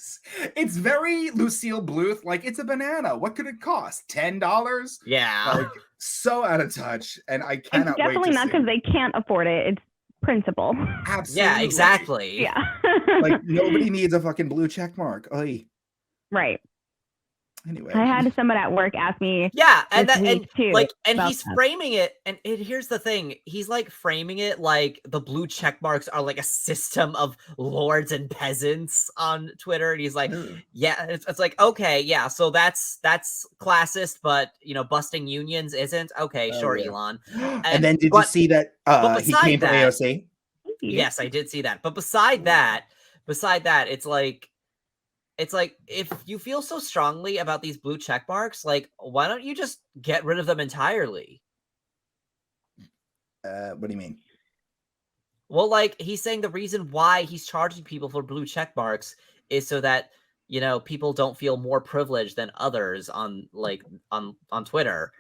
It's very Lucille Bluth. Like, it's a banana. What could it cost? $10? Yeah, like so out of touch. And I cannot. It's definitely not because they can't afford it. It's principle. Absolutely. Yeah, exactly. Yeah. Like nobody needs a fucking blue check mark. Oy. Right. Anyway, I had someone at work ask me. Yeah, and he's that. framing it, and here's the thing: he's like framing it like the blue check marks are like a system of lords and peasants on Twitter, and he's like, yeah, it's like, okay, yeah, so that's classist, but busting unions isn't okay. Sure, yeah. Elon. And then did you see that he came from AOC? Yes, I did see that. But beside that, it's like, if you feel so strongly about these blue check marks, like, why don't you just get rid of them entirely? What do you mean? Well, like, he's saying the reason why he's charging people for blue check marks is so that, people don't feel more privileged than others on Twitter,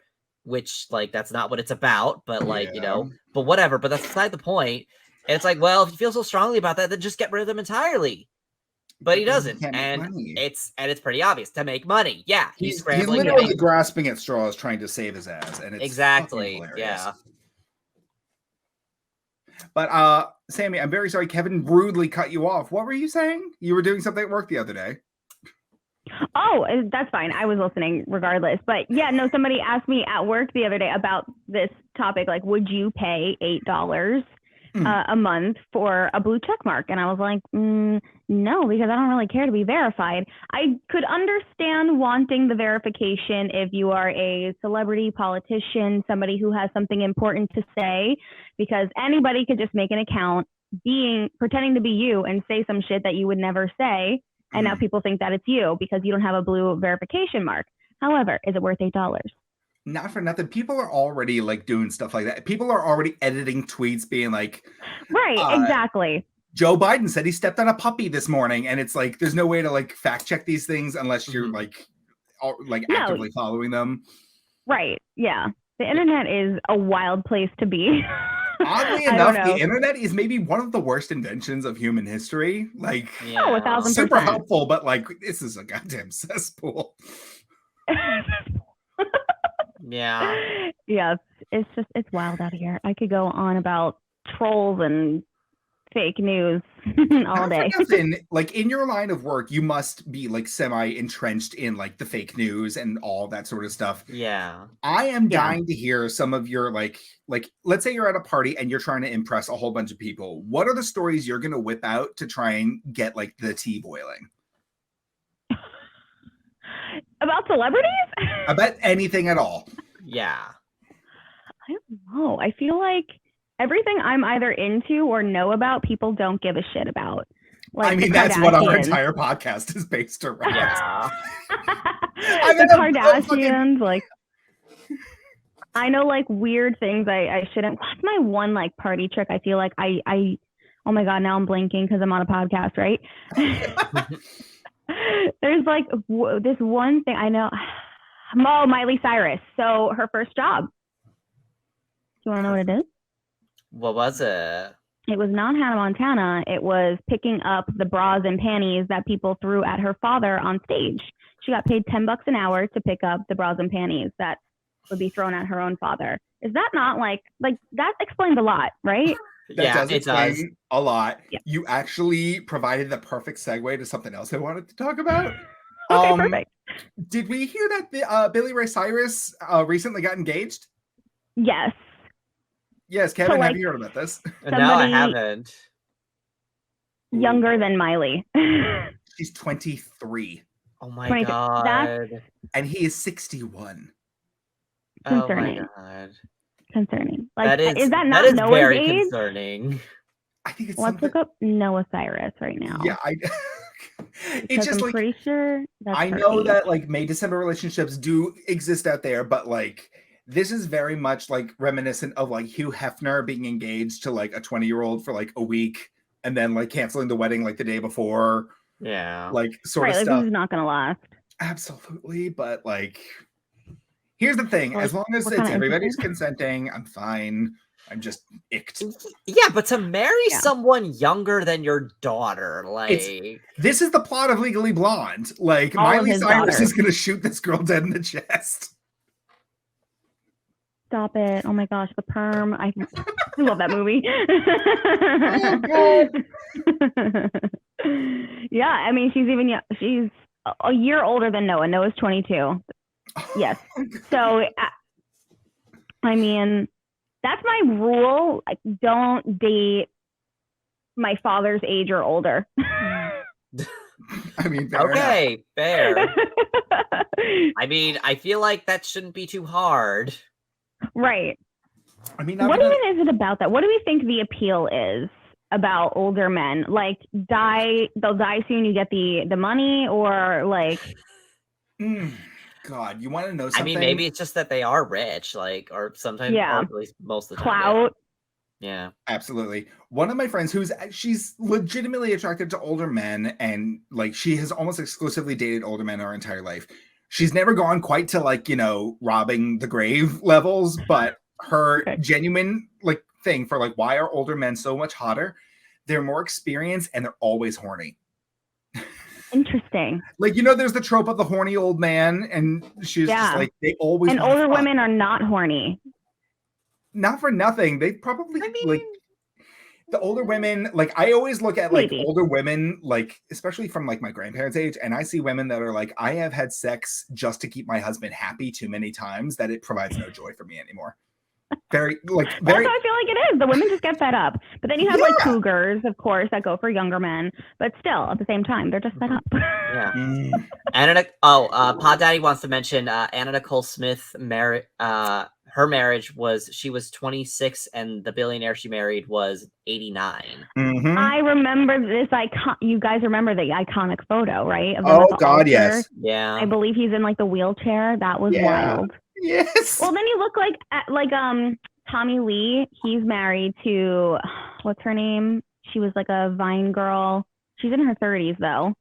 which, like, that's not what it's about, but, like, but whatever, but that's beside the point. And it's like, well, if you feel so strongly about that, then just get rid of them entirely. But he doesn't, and it's pretty obvious to make money. Yeah, he's scrambling. He's literally grasping at straws, trying to save his ass, and it's exactly, yeah. But Sammy, I'm very sorry. Kevin rudely cut you off. What were you saying? You were doing something at work the other day. Oh, that's fine. I was listening regardless. But yeah, no, somebody asked me at work the other day about this topic. Like, would you pay $8 a month for a blue check mark? And I was like, no, because I don't really care to be verified. I could understand wanting the verification if you are a celebrity, politician, somebody who has something important to say, because anybody could just make an account pretending to be you and say some shit that you would never say. And now people think that it's you because you don't have a blue verification mark. However, is it worth $8? Not for nothing. People are already like doing stuff like that. People are already editing tweets being like, right, exactly. Joe Biden said he stepped on a puppy this morning, and it's like there's no way to like fact check these things unless you're like actively following them. Right. Yeah. The internet is a wild place to be. Oddly enough, the internet is maybe one of the worst inventions of human history. Like, 1,000%. Super helpful, but like, this is a goddamn cesspool. Yeah. Yeah. It's wild out here. I could go on about trolls and fake news all day. Like in your line of work, you must be like semi-entrenched in like the fake news and all that sort of stuff. Yeah. I am dying to hear some of your like let's say you're at a party and you're trying to impress a whole bunch of people. What are the stories you're gonna whip out to try and get like the tea boiling? About celebrities? About anything at all. Yeah. I don't know. I feel like everything I'm either into or know about, people don't give a shit about. Like, I mean, that's what our entire podcast is based around. Yeah. The Kardashians, like, I know like weird things I shouldn't. What's my one like party trick? I feel like I oh my God, now I'm blinking because I'm on a podcast, right? There's like this one thing I know. Oh, Miley Cyrus. So her first job. Do you want to know what it is? What was it? It was not Hannah Montana. It was picking up the bras and panties that people threw at her father on stage. She got paid $10 an hour to pick up the bras and panties that would be thrown at her own father. Is that not like that explains a lot, right? That does explain a lot. Yeah. You actually provided the perfect segue to something else I wanted to talk about. Okay, perfect. Did we hear that Billy Ray Cyrus recently got engaged? Yes. Yes, Kevin, have you heard about this? No, I haven't. Younger than Miley. She's 23. Oh my God. And he is 61. Concerning. Oh my God. Concerning. Like, is that not Noah's very age? Concerning. I think it's Let's look up Noah Cyrus right now. Yeah, it's just I'm like pretty sure I know that like May-December relationships do exist out there, but like this is very much like reminiscent of like Hugh Hefner being engaged to like a 20-year-old for like a week and then like canceling the wedding like the day before. Yeah. Like sort of like, stuff. This is not gonna last. Absolutely, but like here's the thing, as long as it's everybody's consenting, I'm fine. I'm just icked. Yeah, but to marry someone younger than your daughter, like this is the plot of Legally Blonde. Like Miley Cyrus is gonna shoot this girl dead in the chest. Stop it. Oh my gosh, The Perm. I love that movie. Yeah, I mean, she's a year older than Noah. Noah's 22. Yes. So, I mean, that's my rule. Like, don't date my father's age or older. I mean, fair. I mean, I feel like that shouldn't be too hard. Right. I mean, what even is it about that? What do we think the appeal is about older men? Like, they'll die soon, you get the money, or like... God, you want to know something? I mean, maybe it's just that they are rich, like, or sometimes, or at least most of the time. Clout. Yeah. Absolutely. One of my friends she's legitimately attracted to older men, and like she has almost exclusively dated older men her entire life. She's never gone quite to like, robbing the grave levels, but her genuine like thing for like, why are older men so much hotter? They're more experienced and they're always horny. Interesting. Like, there's the trope of the horny old man, and she's just like, they always. And older women are not horny. Not for nothing. They probably like the older women. Like, I always look at like older women, like especially from like my grandparents' age, and I see women that are like, I have had sex just to keep my husband happy too many times that it provides no joy for me anymore. That's how I feel like it is. The women just get fed up. But then you have like cougars, of course, that go for younger men. But still, at the same time, they're just fed up. Yeah. Pod Daddy wants to mention Anna Nicole Smith her marriage she was 26 and the billionaire she married was 89. Mm-hmm. I remember this you guys remember the iconic photo, right? Oh God, yes. Yeah. I believe he's in like the wheelchair. That was wild. Yes. Well, then you look like Tommy Lee. He's married to what's her name? She was like a Vine girl. She's in her 30s though,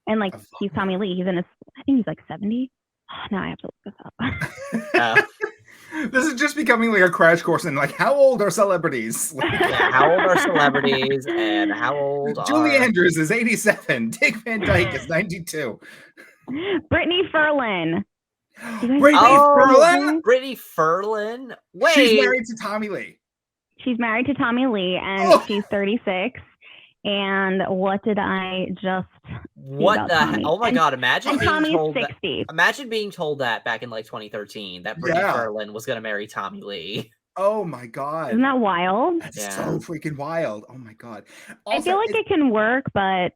and like he's Tommy Lee. He's in his, I think he's like 70. Oh, now I have to look this up. This is just becoming like a crash course in like how old are celebrities? Like, how old are celebrities and how old Julie Andrews is 87. Dick Van Dyke is 92. Brittany Ferlin. Brittany Ferlin. Wait, she's married to Tommy Lee. She's married to Tommy Lee, and she's 36. And what did I just? What the hell? Oh my God! Imagine being told 60. Imagine being told that back in like 2013 that Brittany Ferlin was going to marry Tommy Lee. Oh my God! Isn't that wild? That's so freaking wild. Oh my God! Also, I feel like it can work, but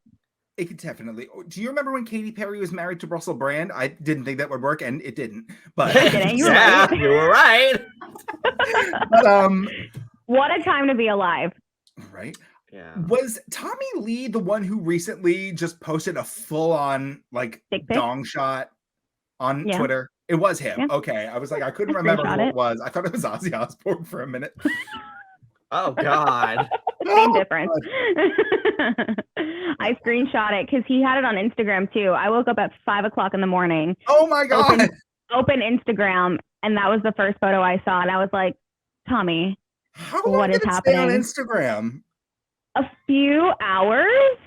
it could definitely. Do you remember when Katy Perry was married to Russell Brand? I didn't think that would work, and it didn't. But you were right. But what a time to be alive! Right. Yeah. Was Tommy Lee the one who recently just posted a full-on like dong shot on Twitter? It was him. Yeah. Okay. I was like, I couldn't remember who it was. I thought it was Ozzy Osbourne for a minute. Oh God. Same difference. I screenshot it because he had it on Instagram too. I woke up at 5 o'clock in the morning. Oh my God. Open Instagram, and that was the first photo I saw, and I was like, Tommy, what is happening on Instagram? A few hours.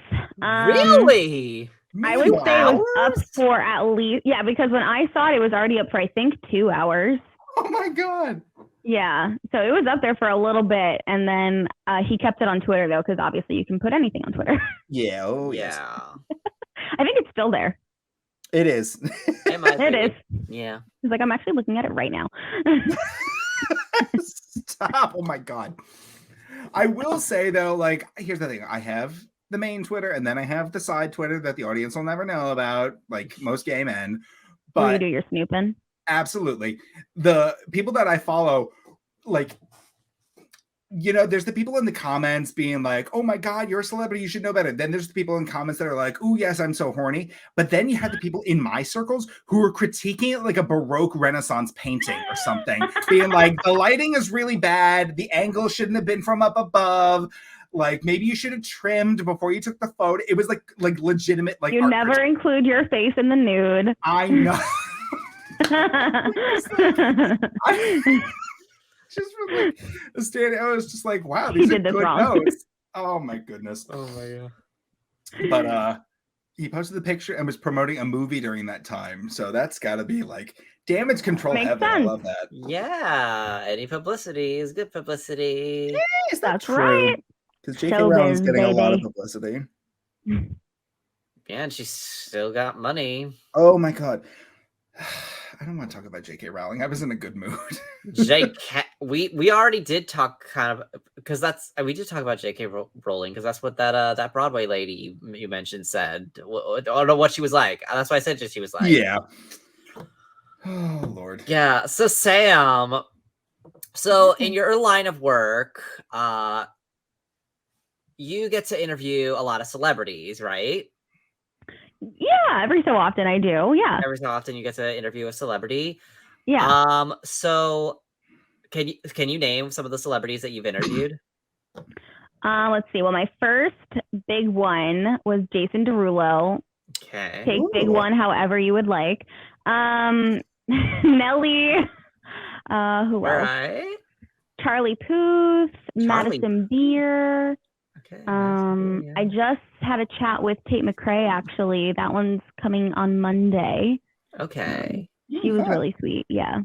Really? I would say it was up for at least, because when I saw it, it was already up for, I think, 2 hours. Oh my God. Yeah. So it was up there for a little bit. And then he kept it on Twitter, though, because obviously you can put anything on Twitter. Yeah. Oh, yes. I think it's still there. It is. It is. Yeah. He's like, I'm actually looking at it right now. Stop. Oh my God. I will say though, like, here's the thing. I have the main Twitter, and then I have the side Twitter that the audience will never know about, like most gay men. But you do your snooping. Absolutely. The people that I follow, like, you know, there's the people in the comments being like, oh my God, you're a celebrity, you should know better. Then there's the people in comments that are like, oh yes, I'm so horny. But then you have the people in my circles who are critiquing it like a Baroque Renaissance painting or something, being like, the lighting is really bad, the angle shouldn't have been from up above, like maybe you should have trimmed before you took the photo. It was like legitimate, like, you never include your face in the nude. I know. Just from like the stand, I was just like, wow, these are good notes. Oh my goodness. Oh my God. But he posted the picture and was promoting a movie during that time. So that's gotta be like damage control heaven. I love that. Yeah. Any publicity is good publicity. Yes, that's right. Because J.K. Rowling's getting a lot of publicity. Yeah, and she's still got money. Oh my God. I don't want to talk about J.K. Rowling. I was in a good mood. We already did talk kind of, because we did talk about J.K. Rowling because that's what that Broadway lady you mentioned said. I don't know what she was like. That's why I said she was like. Yeah. Oh Lord. Yeah. So Sam, in your line of work, you get to interview a lot of celebrities, right? Yeah, every so often I do. Yeah. Every so often you get to interview a celebrity. Yeah. So can you name some of the celebrities that you've interviewed? Let's see. Well, my first big one was Jason Derulo. Okay. Take big one however you would like. Nelly. Who else? Right. Charlie Puth, Madison Beer. Okay. I just had a chat with Tate McRae, actually. That one's coming on Monday. Okay. She was really sweet. Yeah.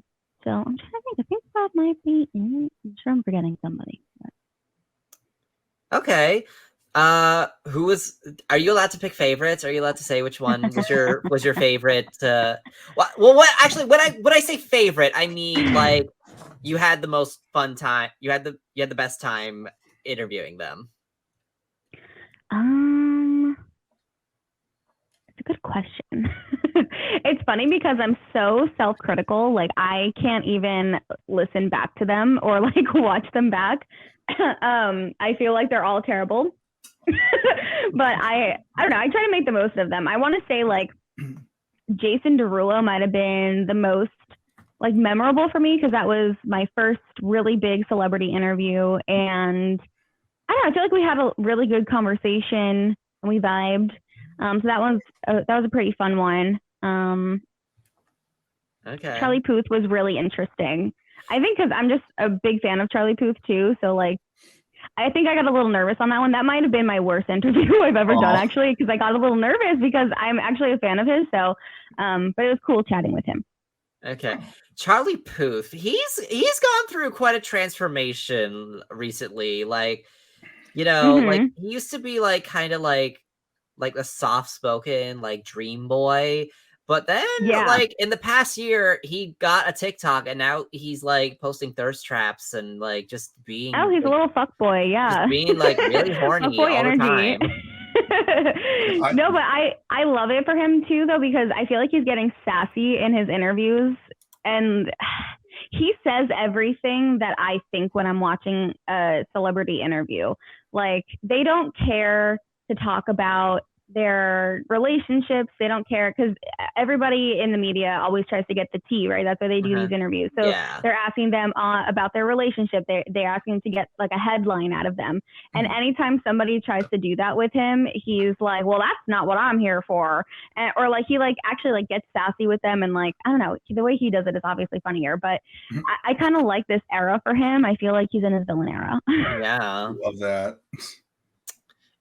So I'm trying to think. I think that might be it. I'm sure I'm forgetting somebody. Okay. Are you allowed to pick favorites? Are you allowed to say which one was your favorite? Actually, when I say favorite, I mean like you had the most fun time. You had the best time interviewing them. It's a good question. It's funny because I'm so self-critical. Like I can't even listen back to them or like watch them back. I feel like they're all terrible. But I don't know. I try to make the most of them. I want to say like Jason Derulo might have been the most like memorable for me because that was my first really big celebrity interview, and I don't know, I feel like we had a really good conversation and we vibed. So that was a pretty fun one. Okay. Charlie Puth was really interesting. I think because I'm just a big fan of Charlie Puth too. So like, I think I got a little nervous on that one. That might have been my worst interview I've ever done actually, because I got a little nervous because I'm actually a fan of his. So, but it was cool chatting with him. Okay. Charlie Puth, he's gone through quite a transformation recently. Like, you know, like he used to be like kind of like a soft-spoken like dream boy, but then like in the past year he got a TikTok and now he's like posting thirst traps and like just being he's like, a little fuckboy, just being like really horny all the time. No, but I love it for him too though, because I feel like he's getting sassy in his interviews, and he says everything that I think when I'm watching a celebrity interview. Like, they don't care to talk about their relationships. They don't care, because everybody in the media always tries to get the tea, right? That's why they do these interviews. So they're asking them about their relationship. They're asking to get like a headline out of them. And anytime somebody tries to do that with him, he's like, well, that's not what I'm here for. Or like he like actually like gets sassy with them, and like, I don't know, the way he does it is obviously funnier, but I kind of like this era for him. I feel like he's in his villain era. Yeah. Love that.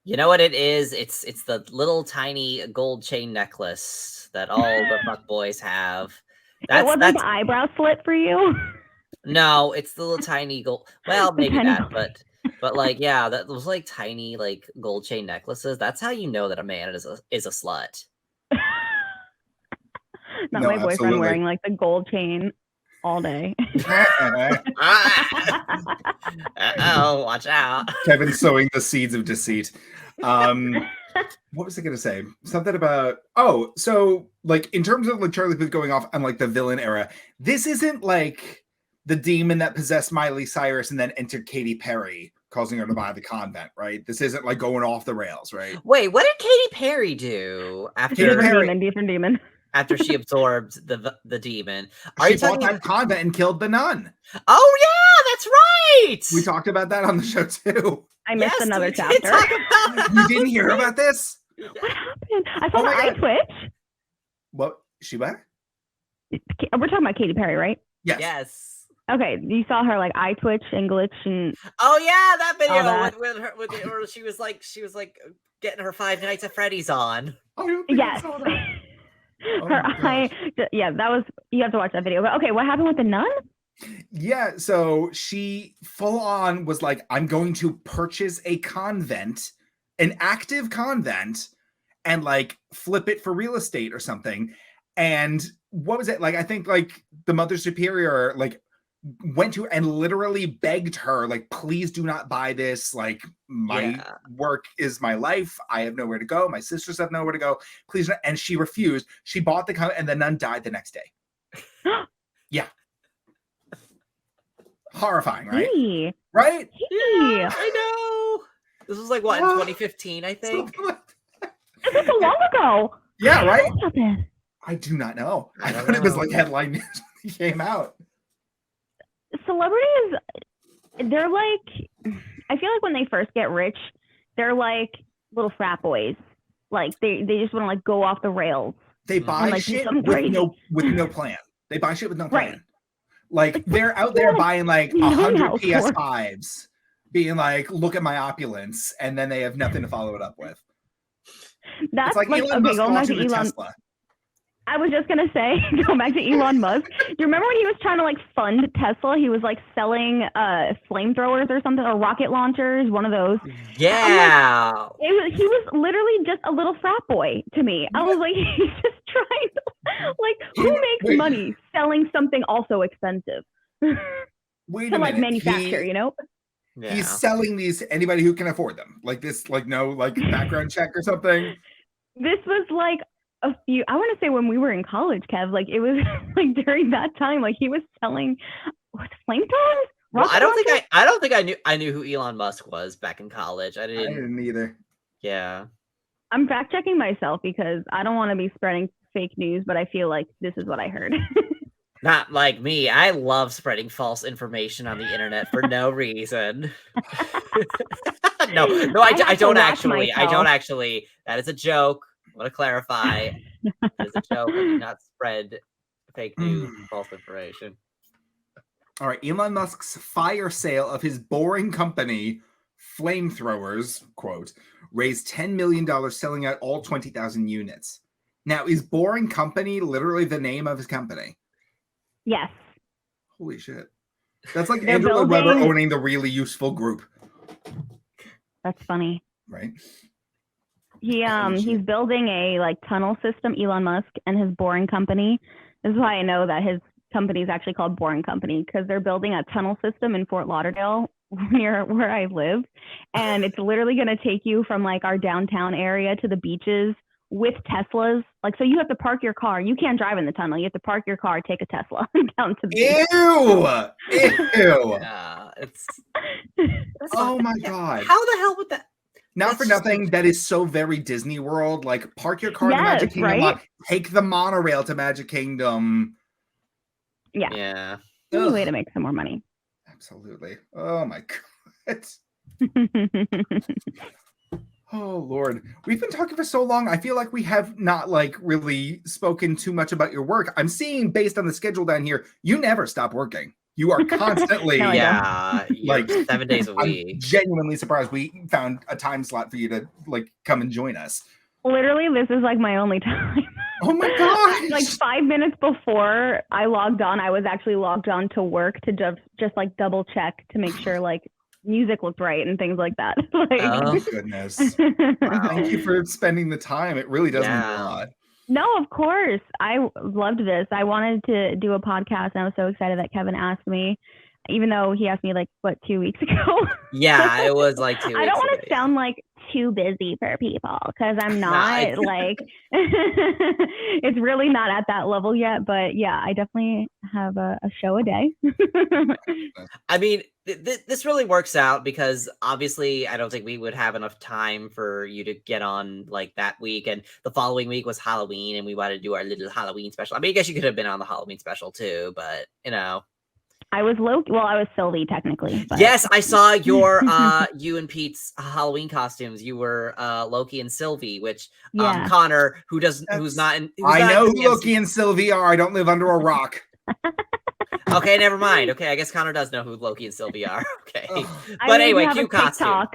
You know what it is? It's the little tiny gold chain necklace that all the fuck boys have. It wasn't the eyebrow slit for you? No, it's the little tiny gold. Well, maybe that, but like, yeah, that was like tiny like gold chain necklaces. That's how you know that a man is a slut. Not my boyfriend absolutely. Wearing like the gold chain all day. Oh, watch out. Kevin sowing the seeds of deceit. What was I gonna say? Something about so like in terms of like Charlie Puth going off on like the villain era, this isn't like the demon that possessed Miley Cyrus and then entered Katy Perry, causing her to buy the convent, right? This isn't like going off the rails, right? Wait, what did Katy Perry do after different demon? After she absorbed the demon? She bought that convent and killed the nun. Oh yeah, that's right. We talked about that on the show too. I missed another chapter. You didn't hear about this? What happened? I saw the eye twitch. What? She what? We're talking about Katy Perry, right? Yes. Yes. Okay, you saw her like eye twitch and glitch and. Oh yeah, that video with her where she was like getting her Five Nights at Freddy's on. Yes. Her eye. Yeah, that was. You have to watch that video. But okay, what happened with the nun? Yeah, so she full on was like, I'm going to purchase a convent, an active convent, and like flip it for real estate or something. And what was it? Like, I think like the Mother Superior like went to and literally begged her, like, please do not buy this. Like, my work is my life. I have nowhere to go. My sisters have nowhere to go. Please. And she refused. She bought the convent and the nun died the next day. Yeah. Horrifying, right? Hey. Right? Hey. Yeah, I know. This was like what, in 2015, I think. This was so long ago. Yeah, right? I do not know. I thought it was like headline news when it came out. Celebrities, they're like, I feel like when they first get rich, they're like little frat boys. Like they just want to like go off the rails. They buy like, shit with no plan. They buy shit with no plan. Right. Like they're out there buying like 100 PS5s, being like, look at my opulence, and then they have nothing to follow it up with. That's it's like Elon Musk launching the Tesla. I was just gonna say, go back to Elon Musk. Do you remember when he was trying to like fund Tesla? He was like selling flamethrowers or something, or rocket launchers, one of those. Yeah. Like, he was literally just a little frat boy to me. I was like, he's just trying to, like, who makes money selling something also expensive? Wait to a like minute. manufacture, you know? Yeah. He's selling these to anybody who can afford them. Like this, like no, like background check or something. This was like I want to say when we were in college, Kev, like it was like during that time, like he was selling flamethrowers. Well, I don't think I knew who Elon Musk was back in college. I didn't either. Yeah. I'm fact checking myself because I don't want to be spreading fake news, but I feel like this is what I heard. Not like me. I love spreading false information on the internet for no reason. No, I don't actually. Myself. I don't actually. That is a joke. I want to clarify. That is a joke. I do not spread fake news, false information. All right, Elon Musk's fire sale of his boring company, Flamethrowers, quote, raised $10 million selling out all 20,000 units. Now, is Boring Company literally the name of his company? Yes. Holy shit. That's like Andrew Lloyd Webber owning the Really Useful Group. That's funny. Right? He's building a like tunnel system, Elon Musk, and his Boring Company. This is why I know that his company is actually called Boring Company, because they're building a tunnel system in Fort Lauderdale near where I live. And it's literally going to take you from like our downtown area to the beaches with Teslas. Like, so you have to park your car. You can't drive in the tunnel. You have to park your car, take a Tesla down to the beach. Ew! Yeah, it's oh my God. How the hell would that? Not for nothing, that is so very Disney World. Like, park your car in the Magic Kingdom lot, take the monorail to Magic Kingdom. Yeah. Any way to make some more money. Absolutely. Oh my God. Oh Lord. We've been talking for so long. I feel like we have not like really spoken too much about your work. I'm seeing, based on the schedule down here, you never stop working. You are constantly like 7 days a week. I'm genuinely surprised we found a time slot for you to like come and join us. Literally, this is like my only time. Oh my gosh. Like 5 minutes before I logged on, I was actually logged on to work to just like double check to make sure like music looked right and things like that. Like, oh goodness. Wow. Thank you for spending the time. It really does mean a lot. No, of course. I loved this. I wanted to do a podcast, and I was so excited that Kevin asked me, even though he asked me like, 2 weeks ago? Yeah, it was like 2 weeks ago. I don't want to sound like too busy for people, because I'm not like, it's really not at that level yet. But yeah, I definitely have a show a day. I mean, this really works out because obviously I don't think we would have enough time for you to get on like that week. And the following week was Halloween, and we wanted to do our little Halloween special. I mean, I guess you could have been on the Halloween special too, but you know. I was Loki. Well, I was Sylvie technically. But... Yes, I saw your you and Pete's Halloween costumes. You were Loki and Sylvie, which Connor, who's not in. I know who Loki and Sylvie are. I don't live under a rock. Okay, never mind. Okay, I guess Connor does know who Loki and Sylvie are. Okay, but anyway, cute costume.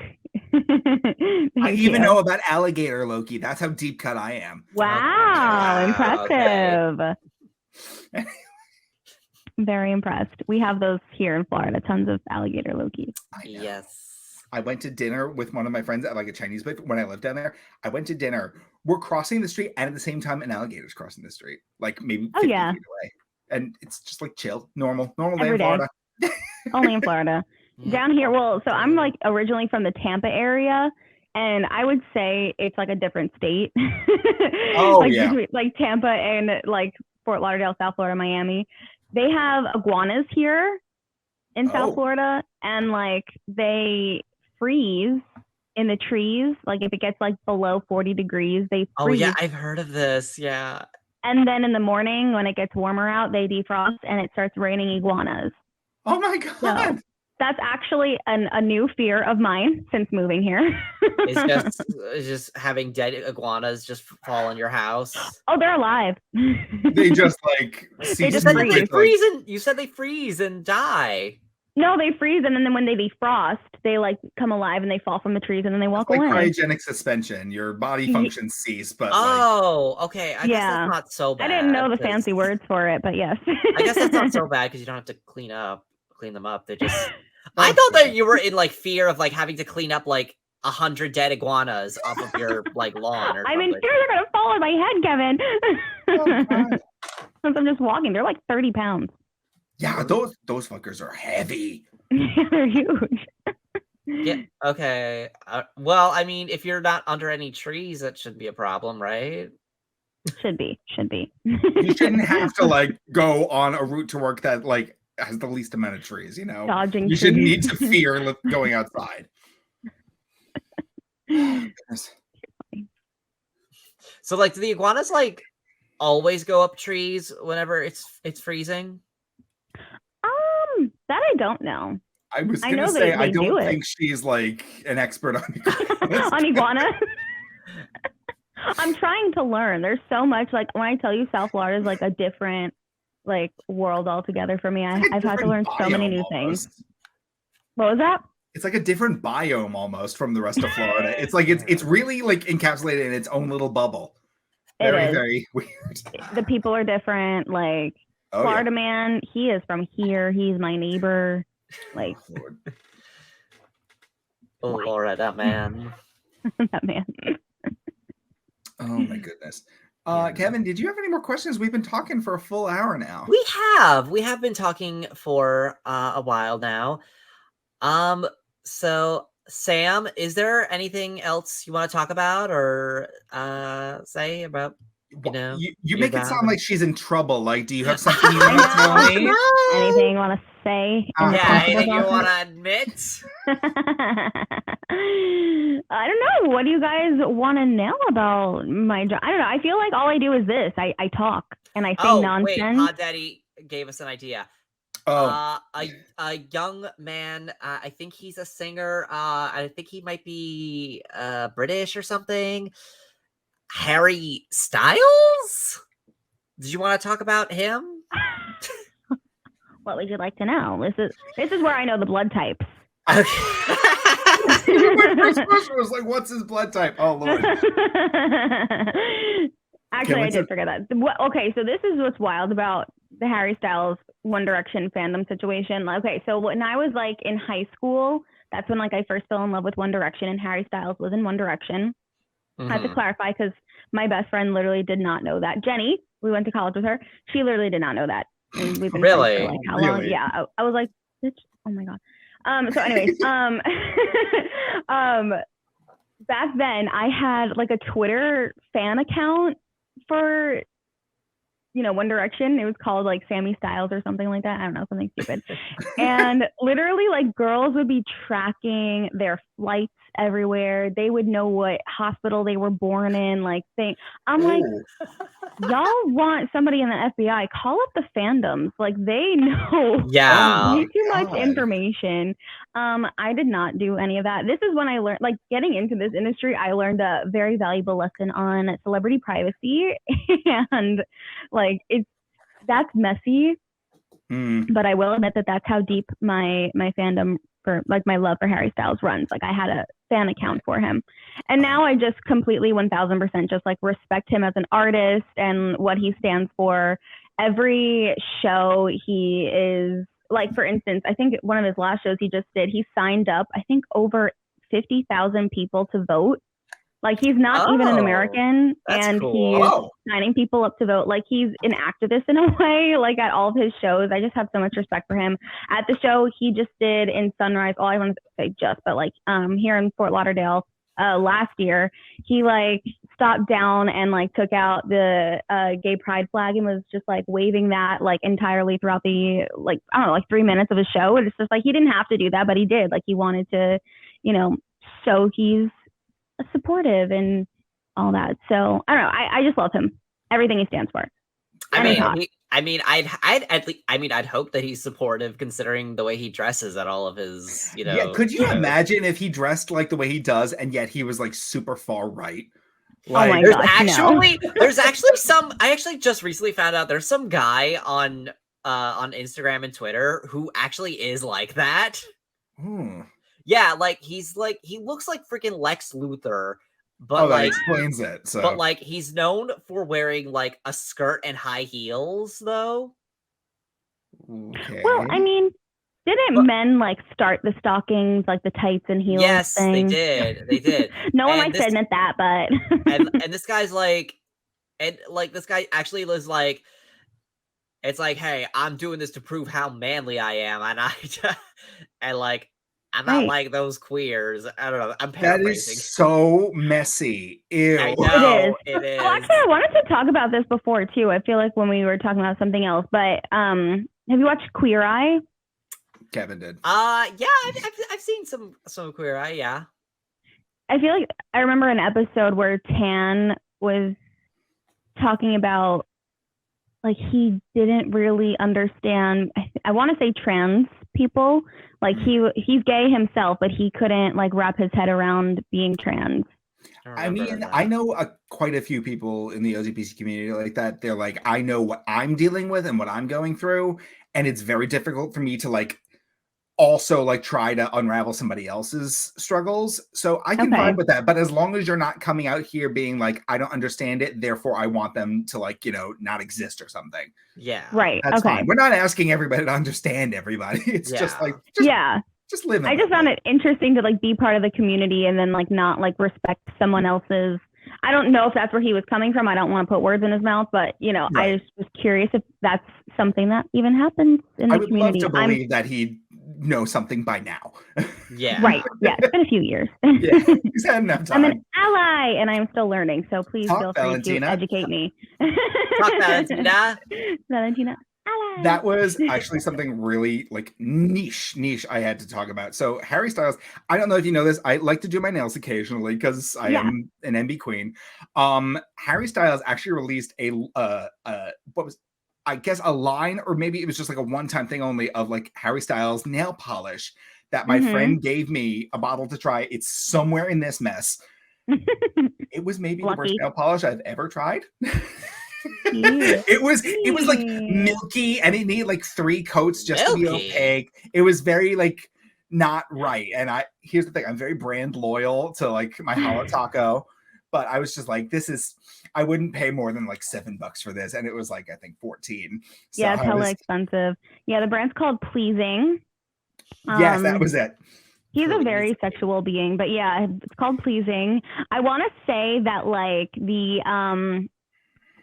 I even know about alligator Loki. That's how deep cut I am. Wow, impressive. Okay. Very impressed. We have those here in Florida, tons of alligator Loki. Yes. I went to dinner with one of my friends at like a Chinese place when I lived down there. I went to dinner. We're crossing the street, and at the same time, an alligator's crossing the street, like maybe 50 feet away. And it's just like chill, normal day in Florida. Only in Florida. Down here, well, so I'm like originally from the Tampa area, and I would say it's like a different state. Like Tampa and like Fort Lauderdale, South Florida, Miami. They have iguanas here in South Florida, and like they freeze in the trees. Like if it gets like below 40 degrees, they freeze. Oh yeah, I've heard of this. Yeah. And then in the morning when it gets warmer out, they defrost and it starts raining iguanas. Oh my God. So that's actually a new fear of mine since moving here. It's just having dead iguanas just fall on your house. Oh, they're alive. They just like freeze. You said they freeze and die. No, they freeze, and then when they defrost, they like come alive and they fall from the trees and then they walk away. Cryogenic suspension. Your body functions cease, but okay. I guess that's not so bad. I didn't know the fancy words for it, but yes. I guess that's not so bad because you don't have to clean them up. They just. I thought that you were in like fear of like having to clean up like 100 dead iguanas off of your like lawn or something. I'm in fear they're gonna fall on my head, Kevin. Oh, since I'm just walking, they're like 30 pounds. Yeah, those fuckers are heavy. They're huge. Yeah. Okay. Well, I mean, if you're not under any trees, that shouldn't be a problem, right? Should be. You shouldn't have to like go on a route to work that like has the least amount of trees, you know. Dodging you shouldn't need to fear going outside. So like, do the iguanas like always go up trees whenever it's freezing? That I don't know. I was going to say, I don't think she's like an expert on on iguana. I'm trying to learn. There's so much, like when I tell you South Florida is like a different like world altogether for me. I've had to learn so many new things. What was that? It's like a different biome almost from the rest of Florida. It's like it's really like encapsulated in its own little bubble. Very weird. The people are different. Like Florida man, he is from here. He's my neighbor. Like, oh Laura, that man. That man. Oh my goodness. Kevin, did you have any more questions? We've been talking for a full hour now. We have been talking for a while now. So Sam, is there anything else you want to talk about or say about, you know? You make it sound like she's in trouble. Like, do you have something you want to tell me? Anything you want to say? Yeah, anything you want to admit? I don't know. What do you guys want to know about my job? I don't know. I feel like all I do is this. I talk and I say nonsense. Wait, Pod Daddy gave us an idea. A young man, I think he's a singer. I think he might be British or something. Harry Styles? Did you want to talk about him? What would you like to know? This is where I know the blood types. Okay. My first question was like, what's his blood type? Oh, Lord. Actually, I did forget that. Okay, so this is what's wild about the Harry Styles One Direction fandom situation. Okay, so when I was like in high school, that's when like I first fell in love with One Direction, and Harry Styles was in One Direction. I have to clarify because my best friend literally did not know that. Jenny, we went to college with her. She literally did not know that. And we've been really? For like how long? Yeah, I was like, bitch, oh my god. So anyways, back then I had like a Twitter fan account for, you know, One Direction. It was called like Sammy Styles or something like that. I don't know, something stupid. And literally like girls would be tracking their flights everywhere. They would know what hospital they were born in. Like I'm like, y'all want somebody in the FBI, call up the fandoms. Like they know way too much information. I did not do any of that. This is when I learned, like getting into this industry, I learned a very valuable lesson on celebrity privacy. And like that's messy. But I will admit that that's how deep my fandom for like my love for Harry Styles runs. Like I had a fan account for him, and now I just completely 1000% just like respect him as an artist and what he stands for. Every show he is like, for instance, I think one of his last shows he just did, he signed up I think over 50,000 people to vote. Like he's not even an American, and he's signing people up to vote. Like he's an activist in a way, like at all of his shows. I just have so much respect for him. At the show he just did in Sunrise, I want to say just, but like here in Fort Lauderdale last year, he like stopped down and like took out the gay pride flag and was just like waving that like entirely throughout the like, I don't know, like 3 minutes of his show. And it's just like he didn't have to do that, but he did. Like he wanted to, you know, show he's supportive and all that. So I don't know. I just love him. Everything he stands for. I'd hope that he's supportive considering the way he dresses at all of his, you know. Yeah, could you imagine if he dressed like the way he does and yet he was like super far right? Like, oh my gosh, there's actually some, I actually just recently found out there's some guy on Instagram and Twitter who actually is like that. Yeah, like he looks like freaking Lex Luthor, but that explains it. So. But like he's known for wearing like a skirt and high heels, though. Okay. Well, I mean, didn't men like start the stockings, like the tights and heels? Yes, thing? They did. No one likes to admit that, but and this guy's like, and like this guy actually was like, it's like, hey, I'm doing this to prove how manly I am, and like. I'm not like those queers. I don't know. I'm paraphrasing. That is so messy. Ew. I know, it is. Well, actually, I wanted to talk about this before, too. I feel like when we were talking about something else. But have you watched Queer Eye? Kevin did. Yeah, I've seen some Queer Eye, yeah. I feel like I remember an episode where Tan was talking about like he didn't really understand. I want to say trans people. Like he's gay himself, but he couldn't like wrap his head around being trans. I mean, I know quite a few people in the LGBT community like that. They're like, I know what I'm dealing with and what I'm going through, and it's very difficult for me to like also like try to unravel somebody else's struggles. So I can vibe with that. But as long as you're not coming out here being like, I don't understand it, therefore I want them to like, you know, not exist or something. Yeah. Right. That's fine. We're not asking everybody to understand everybody. It's just like, just live. I just found it interesting to like be part of the community and then like not like respect someone else's. I don't know if that's where he was coming from. I don't want to put words in his mouth, but you know, I just was curious if that's something that even happens in the community. I would love to believe that he know something by now. Yeah. Right. Yeah. It's been a few years. Yeah. He's had enough time. I'm an ally and I'm still learning. So please feel free to educate me. Talk, Valentina. Valentina. Ally. That was actually something really like niche I had to talk about. So Harry Styles, I don't know if you know this. I like to do my nails occasionally because I am an MB queen. Harry Styles actually released I guess a line, or maybe it was just like a one-time thing only, of like Harry Styles nail polish that my friend gave me a bottle to try. It's somewhere in this mess. It was maybe the worst nail polish I've ever tried. It was like milky, and it needed like 3 coats just to be opaque. It was very like not right. And here's the thing, I'm very brand loyal to like my Holo Taco. But I was just like, I wouldn't pay more than like $7 for this. And it was like, I think 14. So yeah, it's hella expensive. Yeah, the brand's called Pleasing. Yes, that was it. He's a very sexual being, but yeah, it's called Pleasing. I want to say that like the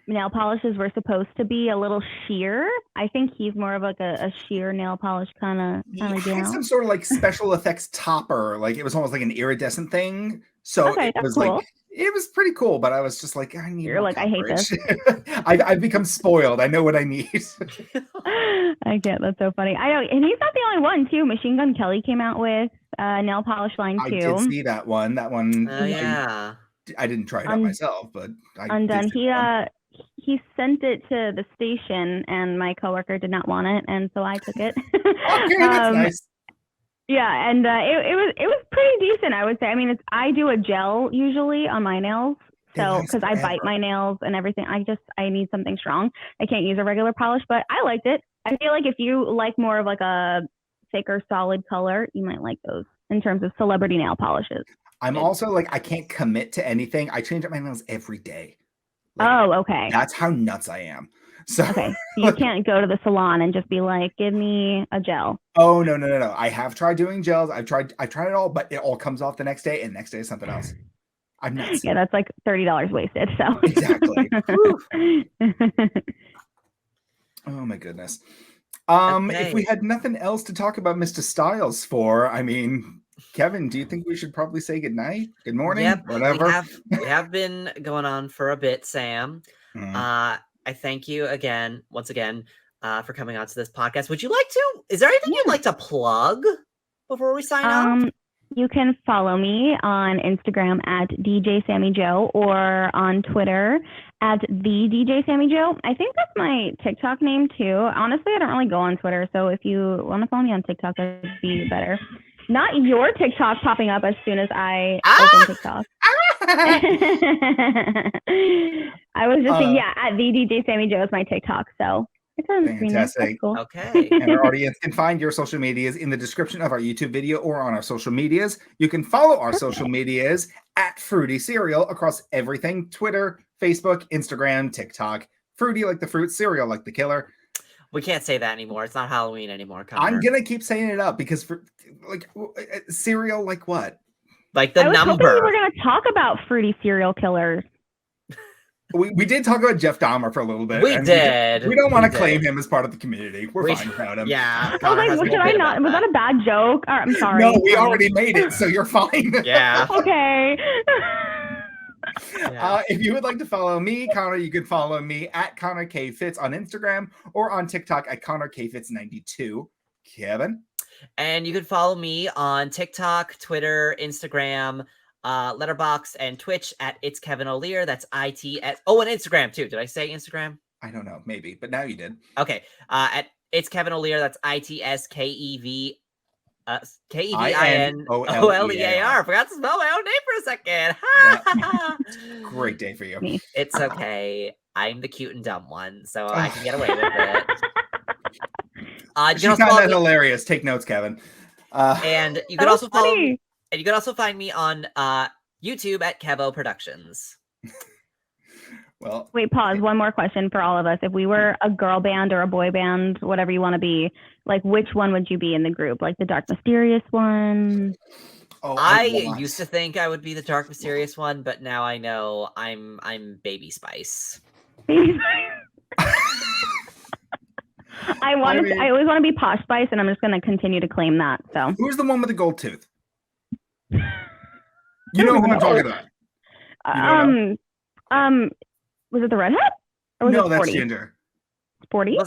nail polishes were supposed to be a little sheer. I think he's more of like a sheer nail polish kind of deal. Some sort of like special effects topper. Like it was almost like an iridescent thing. So it was cool. Like, it was pretty cool, but I was just like, I need. You're like, coverage. I hate this. I've become spoiled. I know what I need. I get that's so funny. I know, and he's not the only one too. Machine Gun Kelly came out with a nail polish line too. I did see that one. That one. Yeah. I didn't try it out myself, but Undone. He sent it to the station, and my coworker did not want it, and so I took it. Okay, that's nice. Yeah, and it was pretty decent, I would say. I mean, I do a gel usually on my nails, so because I bite my nails and everything. I need something strong. I can't use a regular polish, but I liked it. I feel like if you like more of like a thicker, solid color, you might like those in terms of celebrity nail polishes. I'm also like, I can't commit to anything. I change up my nails every day. Like, okay. That's how nuts I am. So okay, so you can't go to the salon and just be like, "Give me a gel." Oh no! I have tried doing gels. I've tried it all, but it all comes off the next day, and next day is something else. I'm nuts. Yeah, that's like $30 wasted. So exactly. Oh my goodness. If we had nothing else to talk about Mr. Styles for, I mean, Kevin, do you think we should probably say goodnight? Good morning? Yep, whatever. We have been going on for a bit, Sam. I thank you once again, for coming on to this podcast. Would you like to? Is there anything you'd like to plug before we sign off? You can follow me on Instagram at DJ Sami Jo or on Twitter at the DJ Sami Jo. I think that's my TikTok name too. Honestly, I don't really go on Twitter, so if you want to follow me on TikTok, that would be better. Not your TikTok popping up as soon as I open TikTok. I was just saying, at the DJ Sami Jo is my TikTok, so it's on the screen. That's cool. Okay. And our audience can find your social medias in the description of our YouTube video or on our social medias. You can follow our social medias at Fruity Cereal across everything: Twitter, Facebook, Instagram, TikTok. Fruity like the fruit, cereal like the killer. We can't say that anymore. It's not Halloween anymore. Connor. I'm gonna keep saying it up because for like cereal, like what? Like the number. We were gonna talk about fruity serial killers. We did talk about Jeff Dahmer for a little bit. We did. We don't want to claim him as part of the community. We're fine without him. Yeah. I was like, should I not? Was that a bad joke? I'm sorry. No, we already made it, so you're fine. Yeah. Okay. If you would like to follow me, Connor, you can follow me at Connor K. Fitz on Instagram or on TikTok at Connor K. Fitz 92. Kevin? And you can follow me on TikTok, Twitter, Instagram, Letterboxd, and Twitch at It's Kevin O'Lear. That's IT. And Instagram too. Did I say Instagram? I don't know, maybe, but now you did. Okay. It's Kevin O'Lear. That's ITSKEV. KEVINOLEAR. Forgot to spell my own name for a second. Great day for you. It's okay. I'm the cute and dumb one, so I can get away with it. She found that hilarious. Take notes, Kevin. And you can also follow me, and you can also find me on YouTube at Kevo Productions. Well, wait, pause. One more question for all of us. If we were a girl band or a boy band, whatever you want to be, like which one would you be in the group? Like the dark, mysterious one? Oh, I used to think I would be the dark, mysterious one, but now I know I'm Baby Spice. Baby Spice. I always want to be Posh Spice, and I'm just going to continue to claim that. So who's the one with the gold tooth? You know who I'm talking about. Was it the redhead? No, that's Ginger. Sporty?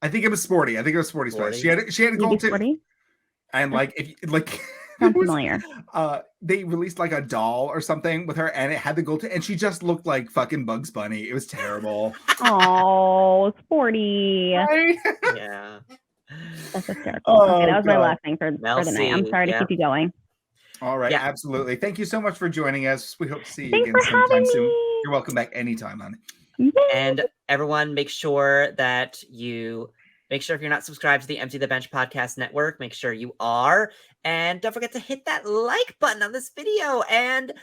I think it was Sporty. Sporty Spice. She had a gold tooth. And sounds familiar. They released like a doll or something with her, and it had the gold tooth, and she just looked like fucking Bugs Bunny. It was terrible. Oh, Sporty. Right? Yeah. That's hysterical. Okay, that was my last thing for the night. I'm sorry to keep you going. All right, absolutely. Thank you so much for joining us. We hope to see you again sometime soon. You're welcome back anytime, honey. And everyone, make sure if you're not subscribed to the Empty the Bench Podcast Network, make sure you are. And don't forget to hit that like button on this video and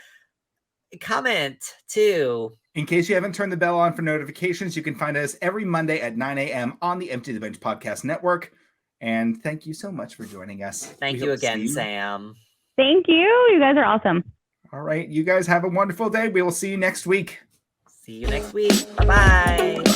comment too. In case you haven't turned the bell on for notifications, you can find us every Monday at 9 a.m. on the Empty the Bench Podcast Network. And thank you so much for joining us. Thank you again, Sam. Thank you. You guys are awesome. All right. You guys have a wonderful day. We will see you next week. See you next week. Bye-bye.